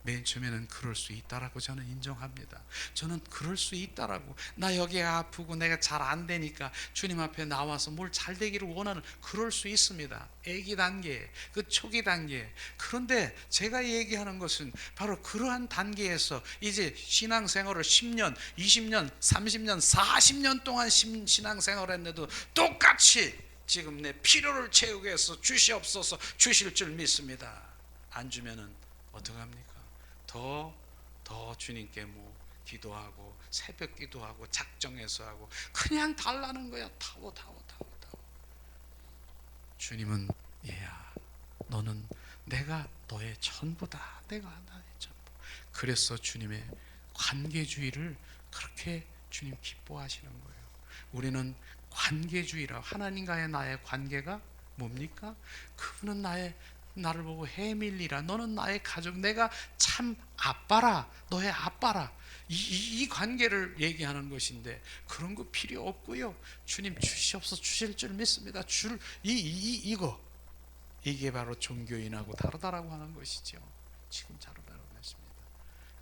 맨 처음에는 그럴 수 있다라고 저는 인정합니다. 저는 그럴 수 있다라고, 나 여기가 아프고 내가 잘 안 되니까 주님 앞에 나와서 뭘 잘 되기를 원하는, 그럴 수 있습니다. 아기 단계, 그 초기 단계. 그런데 제가 얘기하는 것은 바로 그러한 단계에서 이제 신앙생활을 10년, 20년, 30년, 40년 동안 신앙생활을 했는데도 똑같이 지금 내 필요를 채우기 위해서 주시옵소서, 주실 줄 믿습니다. 안 주면은 어떡합니까? 더 주님께 기도하고 새벽 기도하고 작정해서 하고 그냥 달라는 거야. 타워. 주님은, 얘야, 너는 내가 너의 전부다. 내가 나의 전부. 그래서 주님의 관계주의를 그렇게 주님 기뻐하시는 거예요. 우리는 관계주의라, 하나님과의 나의 관계가 뭡니까? 그분은 나를 보고 해밀리라, 너는 나의 가족, 내가 참 아빠라, 너의 아빠라, 이 관계를 얘기하는 것인데 그런 거 필요 없고요. 주님 주시옵소서, 주실 줄 믿습니다. 이게 바로 종교인하고 다르다라고 하는 것이죠. 지금 다르다고 했습니다.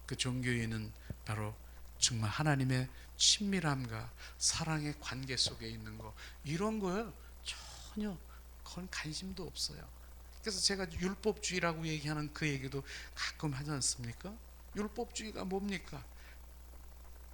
그 종교인은 바로 정말 하나님의 친밀함과 사랑의 관계 속에 있는 거, 이런 거요 전혀 그건 관심도 없어요. 그래서 제가 율법주의라고 얘기하는 그 얘기도 가끔 하지 않습니까? 율법주의가 뭡니까?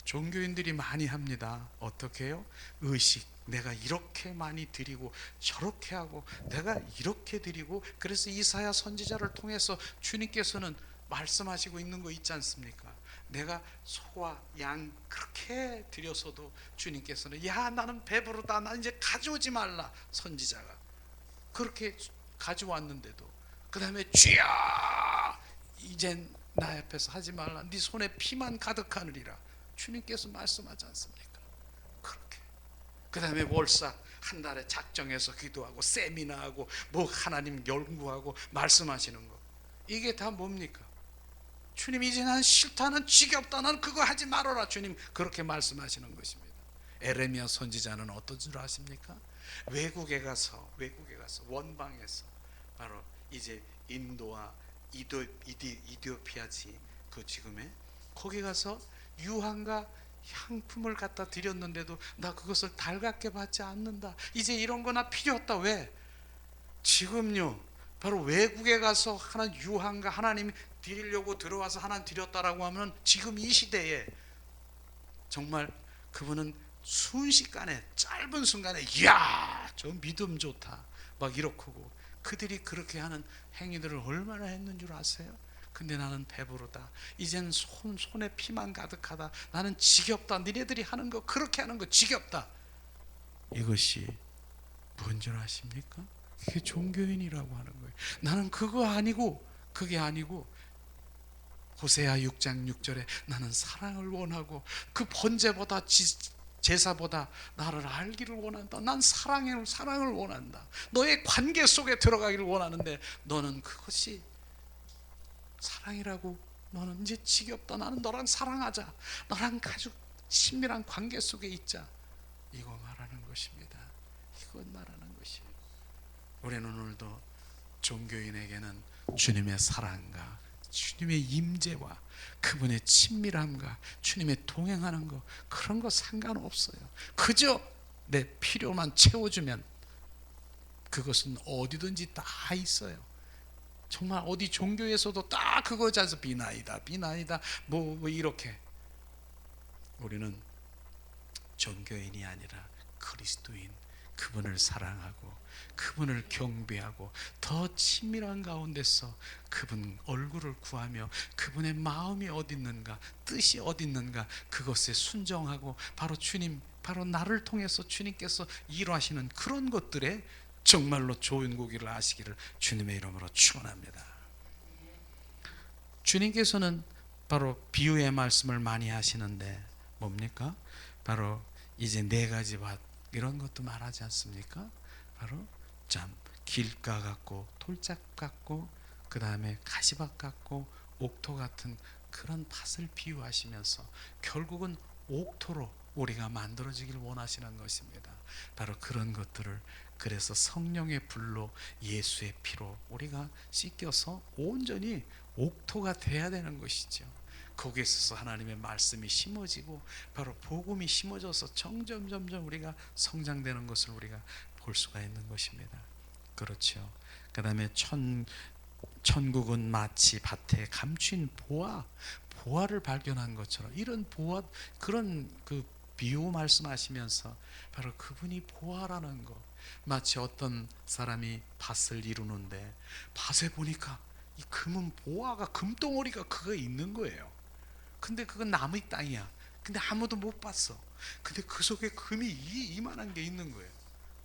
종교인들이 많이 합니다. 어떻게 해요? 의식, 내가 이렇게 많이 드리고 저렇게 하고 내가 이렇게 드리고, 그래서 이사야 선지자를 통해서 주님께서는 말씀하시고 있는 거 있지 않습니까? 내가 소와 양 그렇게 드려서도 주님께서는, 야, 나는 배부르다, 나 이제 가져오지 말라. 선지자가 그렇게 가져왔는데도 그 다음에 주여 이젠 나 앞에서 하지 말라, 네 손에 피만 가득하느리라 주님께서 말씀하지 않습니까? 그렇게 그 다음에 월사 한 달에 작정해서 기도하고 세미나하고 하나님 연구하고 말씀하시는 거, 이게 다 뭡니까? 주님 이제 난 싫다, 난 지겹다, 난 그거 하지 말아라, 주님 그렇게 말씀하시는 것입니다. 에레미야 선지자는 어떤 줄 아십니까? 외국에 가서 원방에서 바로 이제 인도와 이디오피아지 그 지금의 거기 가서 유황과 향품을 갖다 드렸는데도 나 그것을 달갑게 받지 않는다. 이제 이런 거 나 필요 없다. 왜? 지금요 바로 외국에 가서 하나 유황과 하나님이 드리려고 들어와서 하나님 드렸다라고 하면 지금 이 시대에 정말 그분은 순식간에 짧은 순간에 이야 저 믿음 좋다 막 이렇고, 그들이 그렇게 하는 행위들을 얼마나 했는 줄 아세요? 근데 나는 배부르다, 이젠 손에 피만 가득하다, 나는 지겹다, 니네들이 하는 거 그렇게 하는 거 지겹다. 이것이 뭔 줄 아십니까? 그게 종교인이라고 하는 거예요. 나는 그게 아니고 호세아 6장 6절에 나는 사랑을 원하고 그 번제보다 제사보다 나를 알기를 원한다. 난 사랑을 원한다. 너의 관계 속에 들어가기를 원하는데 너는 그것이 사랑이라고, 너는 이제 지겹다, 나는 너랑 사랑하자, 너랑 가족 친밀한 관계 속에 있자, 이거 말하는 것입니다. 이건 말하는 것이에요. 우리는 오늘도 종교인에게는 주님의 사랑과 주님의 임재와 그분의 친밀함과 주님의 동행하는 거, 그런 거 상관없어요. 그저 내 필요만 채워주면 그것은 어디든지 다 있어요. 정말 어디 종교에서도 딱 그거 자서 비나이다 비나이다 뭐 이렇게. 우리는 종교인이 아니라 그리스도인, 그분을 사랑하고 그분을 경배하고 더 친밀한 가운데서 그분 얼굴을 구하며 그분의 마음이 어디 있는가, 뜻이 어디 있는가, 그것에 순종하고 바로 주님, 바로 나를 통해서 주님께서 일하시는 그런 것들에 정말로 좋은 고기를 아시기를 주님의 이름으로 축원합니다. 주님께서는 바로 비유의 말씀을 많이 하시는데 뭡니까? 바로 이제 네 가지 밭, 이런 것도 말하지 않습니까? 바로 참 길가 같고 돌짝 같고 그 다음에 가시밭 같고 옥토 같은 그런 밭을 비유하시면서 결국은 옥토로 우리가 만들어지길 원하시는 것입니다. 바로 그런 것들을, 그래서 성령의 불로 예수의 피로 우리가 씻겨서 온전히 옥토가 돼야 되는 것이죠. 거기에 있어서 하나님의 말씀이 심어지고 바로 복음이 심어져서 점점 우리가 성장되는 것을 우리가 볼 수가 있는 것입니다. 그렇죠. 그 다음에 천국은 마치 밭에 감춘 보화를 발견한 것처럼, 이런 보화, 그런 그 비유 말씀하시면서 바로 그분이 보화라는 것, 마치 어떤 사람이 밭을 이루는데 밭에 보니까 이 금은 보화가, 금덩어리가 그거 있는 거예요. 근데 그건 남의 땅이야. 근데 아무도 못 봤어. 근데 그 속에 금이 이만한 게 있는 거예요.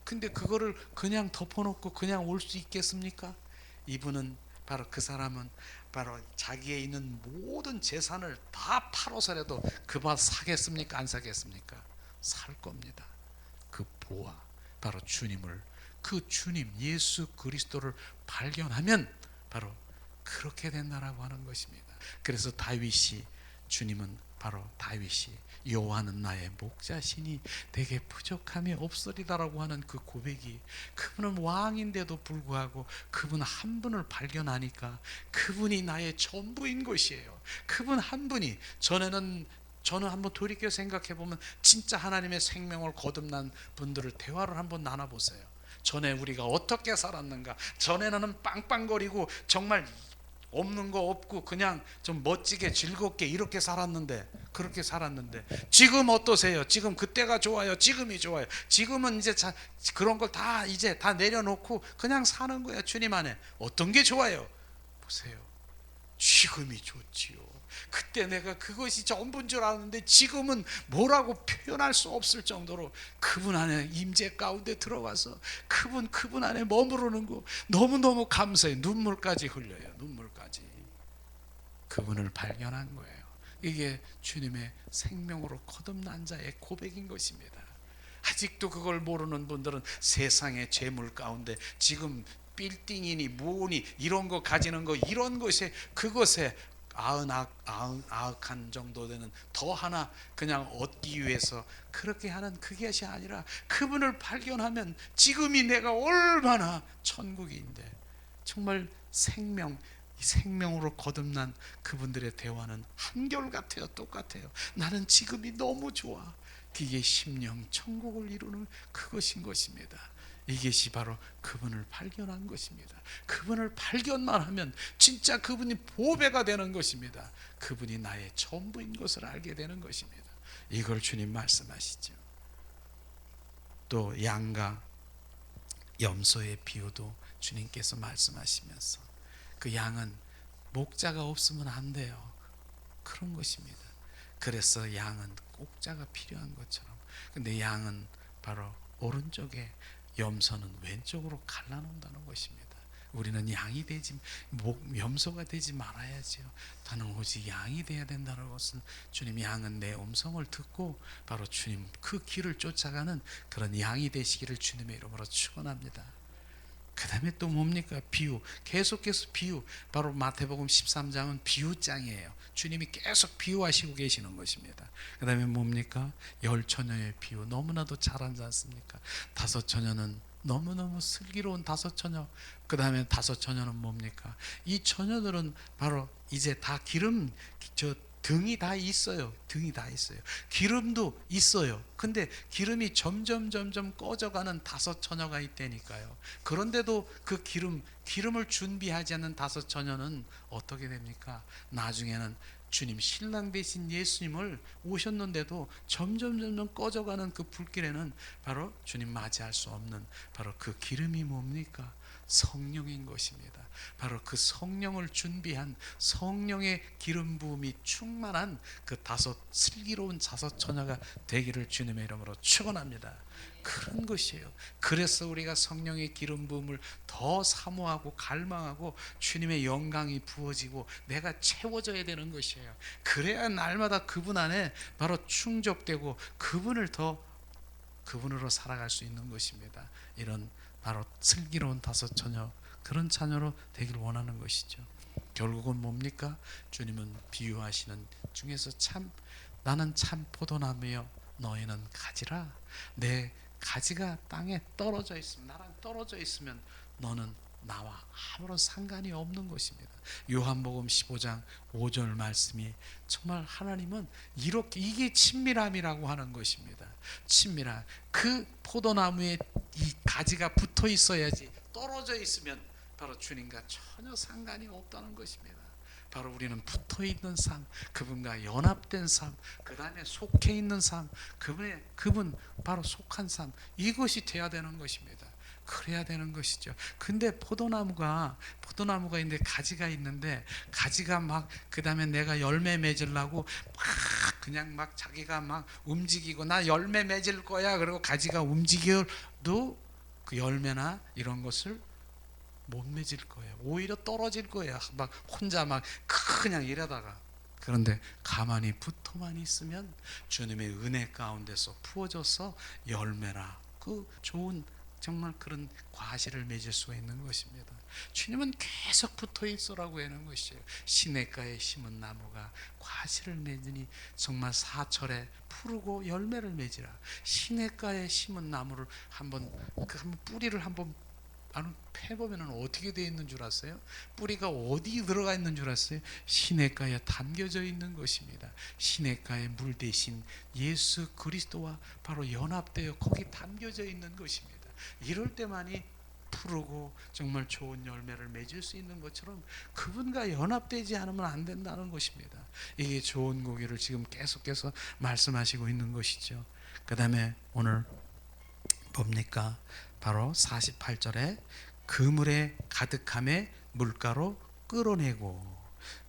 근데 그거를 그냥 덮어놓고 그냥 올 수 있겠습니까? 이분은 바로, 그 사람은 바로 자기에 있는 모든 재산을 다 팔아서라도 그 밭 사겠습니까? 안 사겠습니까? 살 겁니다. 그 보화, 바로 주님을, 그 주님 예수 그리스도를 발견하면 바로 그렇게 된다라고 하는 것입니다. 그래서 다윗이, 주님은 바로 다윗이 여호와는 나의 목자시니 내게 부족함이 없으리다라고 하는 그 고백이, 그분은 왕인데도 불구하고 그분 한 분을 발견하니까 그분이 나의 전부인 것이에요. 그분 한 분이, 저는 한번 돌이켜 생각해 보면 진짜 하나님의 생명을 거듭난 분들을 대화를 한번 나눠보세요. 전에 우리가 어떻게 살았는가? 전에는 빵빵거리고 정말 없는 거 없고 그냥 좀 멋지게 즐겁게 이렇게 살았는데, 그렇게 살았는데 지금 어떠세요? 지금 그때가 좋아요? 지금이 좋아요? 지금은 이제 그런 걸 다 이제 다 내려놓고 그냥 사는 거야. 주님 안에 어떤 게 좋아요? 보세요. 지금이 좋지요. 그때 내가 그것이 전부인 줄 알았는데 지금은 뭐라고 표현할 수 없을 정도로 그분 안에 임재 가운데 들어가서 그분 안에 머무르는 거 너무너무 감사해. 눈물까지 흘려요. 눈물까지. 그분을 발견한 거예요. 이게 주님의 생명으로 거듭난 자의 고백인 것입니다. 아직도 그걸 모르는 분들은 세상의 재물 가운데 지금 빌딩이니 뭐니 이런 거 가지는 거, 이런 것에, 그것에 아흔한 정도 되는 더 하나 그냥 얻기 위해서 그렇게 하는 그것이 아니라, 그분을 발견하면 지금이 내가 얼마나 천국인데, 정말 생명으로 거듭난 그분들의 대화는 한결같아요. 똑같아요. 나는 지금이 너무 좋아. 그게 심령 천국을 이루는 그것인 것입니다. 이것이 바로 그분을 발견한 것입니다. 그분을 발견만 하면 진짜 그분이 보배가 되는 것입니다. 그분이 나의 전부인 것을 알게 되는 것입니다. 이걸 주님 말씀하시죠. 또 양과 염소의 비유도 주님께서 말씀하시면서, 그 양은 목자가 없으면 안 돼요. 그런 것입니다. 그래서 양은 목자가 필요한 것처럼, 근데 양은 바로 오른쪽에, 염소는 왼쪽으로 갈라놓는다는 것입니다. 우리는 양이 되지, 염소가 되지 말아야죠. 나는 오직 양이 되어야 된다는 것은, 주님 양은 내 음성을 듣고 바로 주님 그 길을 쫓아가는 그런 양이 되시기를 주님의 이름으로 축원합니다. 그 다음에 또 뭡니까? 비유. 계속해서 비유. 바로 마태복음 13장은 비유장이에요. 주님이 계속 비유하시고 계시는 것입니다. 그 다음에 뭡니까? 10처녀의 비유. 너무나도 잘 알지 않습니까? 5처녀는 너무너무 슬기로운 5처녀, 그 다음에 다섯 처녀는 뭡니까? 이 처녀들은 바로 이제 다 기름, 등이 다 있어요. 등이 다 있어요. 기름도 있어요. 근데 기름이 점점 꺼져가는 다섯 처녀가 있다니까요. 그런데도 그 기름을 준비하지 않는 다섯 처녀는 어떻게 됩니까? 나중에는 주님, 신랑 되신 예수님을 오셨는데도 점점 꺼져가는 그 불길에는 바로 주님 맞이할 수 없는 바로 그 기름이 뭡니까? 성령인 것입니다. 바로 그 성령을 준비한, 성령의 기름 부음이 충만한 그 다섯 슬기로운 다섯 처녀가 되기를 주님의 이름으로 축원합니다. 그런 것이에요. 그래서 우리가 성령의 기름 부음을 더 사모하고 갈망하고 주님의 영광이 부어지고 내가 채워져야 되는 것이에요. 그래야 날마다 그분 안에 바로 충족되고 그분으로 살아갈 수 있는 것입니다. 이런 바로 슬기로운 다섯 처녀, 그런 자녀로 되길 원하는 것이죠. 결국은 뭡니까? 주님은 비유하시는 중에서 나는 참 포도나무여 너희는 가지라. 내 가지가 땅에 떨어져 있으면, 나랑 떨어져 있으면 너는 나와 아무런 상관이 없는 것입니다. 요한복음 15장 5절 말씀이 정말 하나님은 이게 친밀함이라고 하는 것입니다. 친밀함. 그 포도나무에 이 가지가 붙어 있어야지, 떨어져 있으면 바로 주님과 전혀 상관이 없다는 것입니다. 바로 우리는 붙어 있는 삶, 그분과 연합된 삶, 그 다음에 속해 있는 삶, 그분 바로 속한 삶, 이것이 돼야 되는 것입니다. 그래야 되는 것이죠. 근데 포도나무가 있는데 가지가 있는데, 가지가 막 그 다음에 내가 열매 맺으려고 막 그냥 막 자기가 막 움직이고 나 열매 맺을 거야 그리고 가지가 움직여도 그 열매나 이런 것을 못 맺을 거예요. 오히려 떨어질 거예요. 막 혼자 막 그냥 이러다가. 그런데 가만히 붙어만 있으면 주님의 은혜 가운데서 부어져서 열매나 그 좋은 정말 그런 과실을 맺을 수가 있는 것입니다. 주님은 계속 붙어 있으라고 하는 것이에요. 시냇가에 심은 나무가 과실을 맺으니 정말 사철에 푸르고 열매를 맺으라. 시냇가에 심은 나무를 한번 뿌리를 한번 패보면 어떻게 되어 있는 줄 아세요? 뿌리가 어디 들어가 있는 줄 아세요? 시냇가에 담겨져 있는 것입니다. 시냇가의 물 대신 예수 그리스도와 바로 연합되어 거기 담겨져 있는 것입니다. 이럴 때만이 푸르고 정말 좋은 열매를 맺을 수 있는 것처럼 그분과 연합되지 않으면 안 된다는 것입니다. 이게 좋은 고기를 지금 계속해서 말씀하시고 있는 것이죠. 그 다음에 오늘 뭡니까? 바로 48절에 그물에 가득함에 물가로 끌어내고,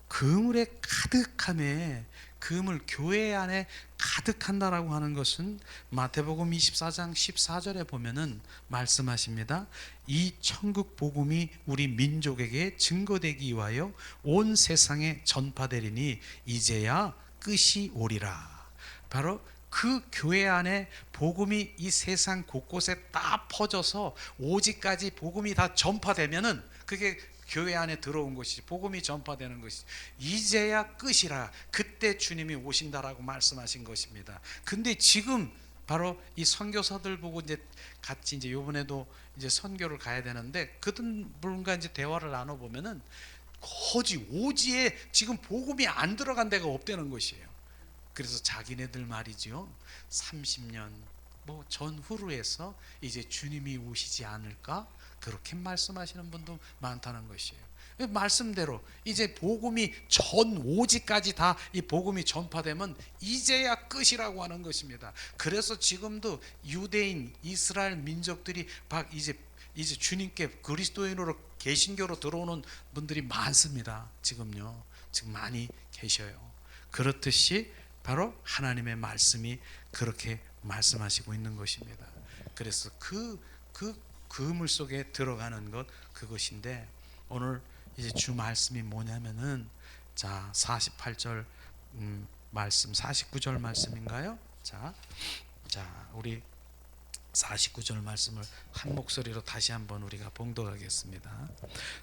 그물에 가득함에, 그물 교회 안에 가득한다라고 하는 것은 마태복음 24장 14절에 보면은 말씀하십니다. 이 천국 복음이 우리 민족에게 증거되기 위하여 온 세상에 전파되리니 이제야 끝이 오리라. 바로 그 교회 안에 복음이 이 세상 곳곳에 다 퍼져서 오직까지 복음이 다 전파되면은 그게 교회 안에 들어온 것이지, 복음이 전파되는 것이지. 이제야 끝이라. 그때 주님이 오신다라고 말씀하신 것입니다. 근데 지금 바로 이 선교사들 보고 이제 같이 이제 요번에도 이제 선교를 가야 되는데 그분과 이제 대화를 나눠 보면은 오지에 지금 복음이 안 들어간 데가 없다는 것이에요. 그래서 자기네들 말이죠, 30년 뭐 전후로 해서 이제 주님이 오시지 않을까 그렇게 말씀하시는 분도 많다는 것이에요. 말씀대로 이제 복음이 전 오지까지 다 이 복음이 전파되면 이제야 끝이라고 하는 것입니다. 그래서 지금도 유대인 이스라엘 민족들이 막 이제 주님께 그리스도인으로 개신교로 들어오는 분들이 많습니다. 지금요, 지금 많이 계셔요. 그렇듯이 바로 하나님의 말씀이 그렇게 말씀하시고 있는 것입니다. 그래서 그 그물 속에 들어가는 것, 그것인데 오늘 이제 주 말씀이 뭐냐면은 자 48절 말씀, 49절 말씀인가요? 자 우리 49절 말씀을 한 목소리로 다시 한번 우리가 봉독하겠습니다.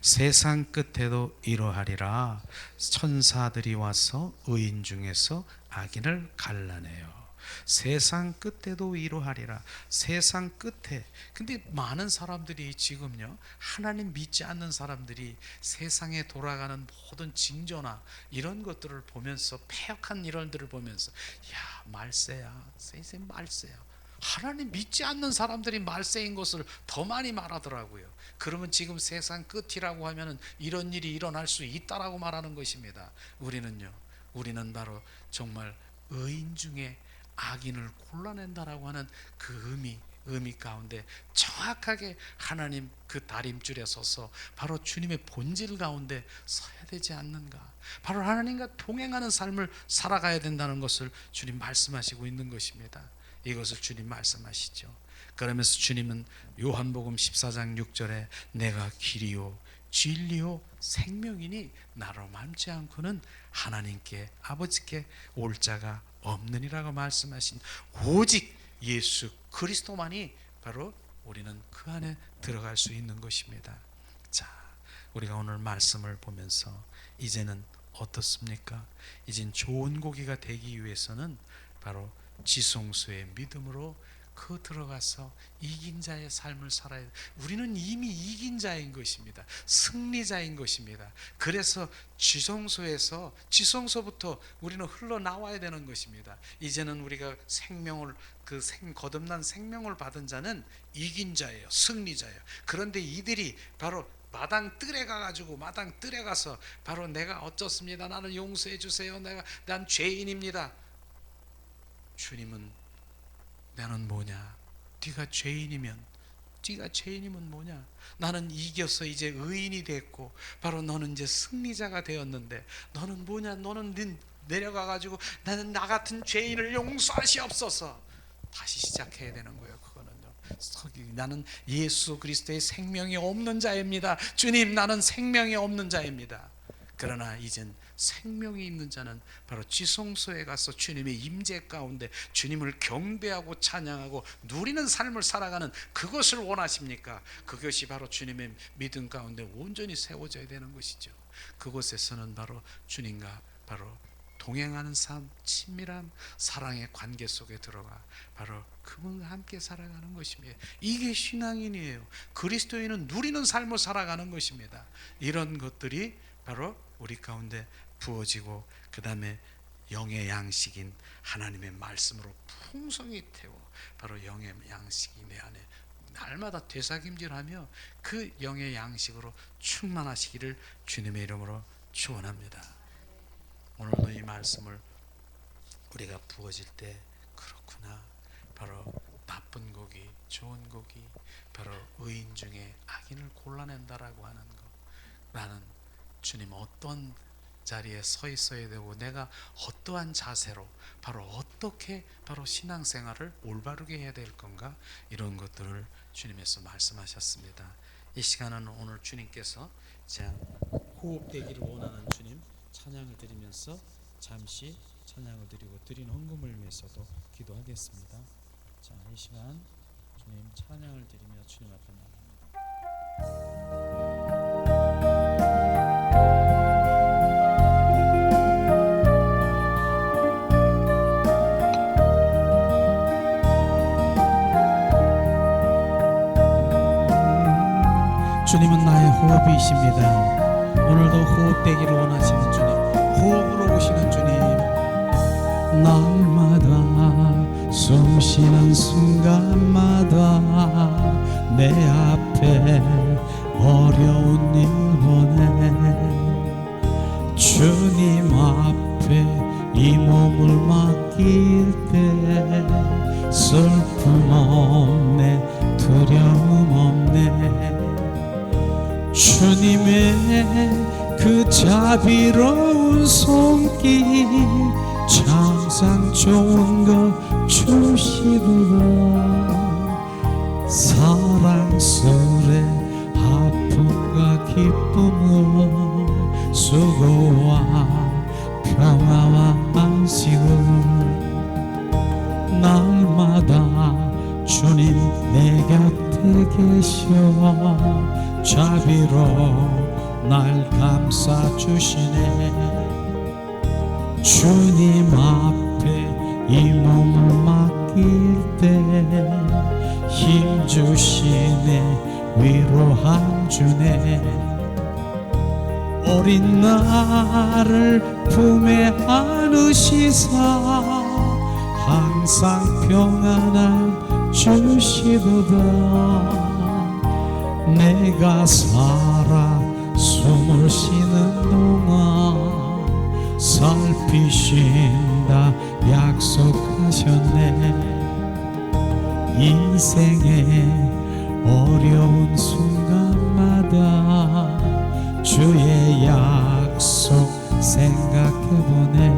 세상 끝에도 이러하리라. 천사들이 와서 의인 중에서 악인을 갈라내요. 세상 끝에도 위로하리라. 세상 끝에. 근데 많은 사람들이 지금요, 하나님 믿지 않는 사람들이 세상에 돌아가는 모든 징조나 이런 것들을 보면서, 패역한 일들을 보면서, 야, 말세야, 세세 말세야. 하나님 믿지 않는 사람들이 말세인 것을 더 많이 말하더라고요. 그러면 지금 세상 끝이라고 하면 이런 일이 일어날 수 있다라고 말하는 것입니다. 우리는 바로 정말 의인 중에 악인을 골라낸다라고 하는 그 의미 가운데 정확하게 하나님 그 다림줄에 서서 바로 주님의 본질 가운데 서야 되지 않는가. 바로 하나님과 동행하는 삶을 살아가야 된다는 것을 주님 말씀하시고 있는 것입니다. 이것을 주님 말씀하시죠. 그러면서 주님은 요한복음 14장 6절에 내가 길이요 진리요 생명이니 나로 맘지 않고는 하나님께 아버지께 올 자가 없느니라고 말씀하신 오직 예수 그리스도만이 바로 우리는 그 안에 들어갈 수 있는 것입니다. 자, 우리가 오늘 말씀을 보면서 이제는 어떻습니까? 이젠 좋은 고기가 되기 위해서는 바로 지성소의 믿음으로 그 들어가서 이긴 자의 삶을 살아야 돼. 우리는 이미 이긴 자인 것입니다. 승리자인 것입니다. 그래서 지성소부터 우리는 흘러나와야 되는 것입니다. 이제는 우리가 거듭난 생명을 받은 자는 이긴 자예요. 승리자예요. 그런데 이들이 바로 마당 뜰에 가서 바로 내가 어쩌습니다. 나를 용서해 주세요. 난 죄인입니다. 주님은 나는 뭐냐? 네가 죄인이면 뭐냐? 나는 이겨서 이제 의인이 됐고 바로 너는 이제 승리자가 되었는데 너는 뭐냐? 너는 내려가가지고 나는 나 같은 죄인을 용서하시옵소서. 다시 시작해야 되는 거예요. 그거는요. 나는 예수 그리스도의 생명이 없는 자입니다. 주님, 나는 생명이 없는 자입니다. 그러나 이젠 생명이 있는 자는 바로 지성소에 가서 주님의 임재 가운데 주님을 경배하고 찬양하고 누리는 삶을 살아가는 그것을 원하십니까? 그것이 바로 주님의 믿음 가운데 온전히 세워져야 되는 것이죠. 그곳에서는 바로 주님과 바로 동행하는 삶, 친밀함, 사랑의 관계 속에 들어가 바로 그분과 함께 살아가는 것입니다. 이게 신앙인이에요. 그리스도인은 누리는 삶을 살아가는 것입니다. 이런 것들이 바로 우리 가운데 부어지고 그 다음에 영의 양식인 하나님의 말씀으로 풍성히 태워 바로 영의 양식이 내 안에 날마다 되새김질하며 그 영의 양식으로 충만하시기를 주님의 이름으로 축원합니다. 오늘도 이 말씀을 우리가 부어질 때 그렇구나, 바로 나쁜 고기, 좋은 고기, 바로 의인 중에 악인을 골라낸다라고 하는 것. 나는 주님 어떤 자리에 서 있어야 되고 내가 어떠한 자세로 바로 어떻게 바로 신앙생활을 올바르게 해야 될 건가, 이런 것들을 주님께서 말씀하셨습니다. 이 시간은 오늘 주님께서 자 호흡되기를 원하는 주님 찬양을 드리면서 잠시 찬양을 드리고 드린 헌금을 위해서도 기도하겠습니다. 자, 이 시간 주님 찬양을 드리며 주님 앞에 나갑니다. 주님은 나의 호흡이십니다. 오늘도 호흡되기를 원하시는 주님, 호흡으로 오시는 주님, 날마다 숨 쉬는 순간마다 내 앞에 어려운 일 보내 주님 앞에 이 몸을 맡길 때 슬픔 없네, 두려움 없네. 주님의 그 자비로운 손길 항상 좋은 거 주시구나. 사랑스레 아픔과 기쁨을 수고와 평화와 안식을 날마다 주님 내 곁에 계셔 자비로 날 감싸주시네. 주님 앞에 이 몸을 맡길 때 힘 주시네 위로함 주네 어린 나를 품에 안으시사 항상 평안함 주시도다 내가 살아 숨을 쉬는 동안 살피신다 약속하셨네 인생의 어려운 순간마다 주의 약속 생각해보네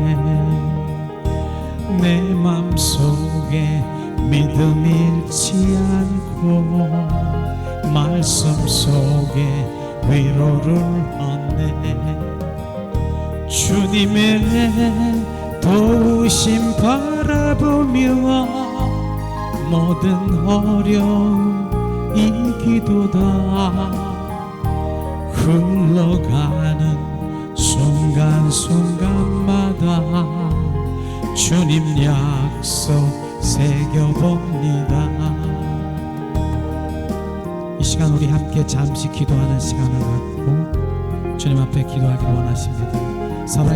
내 맘속에 믿음 잃지 않고 말씀 속에 위로를 얻네 주님의 도우심 바라보며 모든 어려움 이기도다 흘러가는 순간순간마다 주님 약속 새겨봅니다 이 시간 우리 함께 잠시 기도하는 시간을 갖고 주님 앞에 기도하길 원하십니다.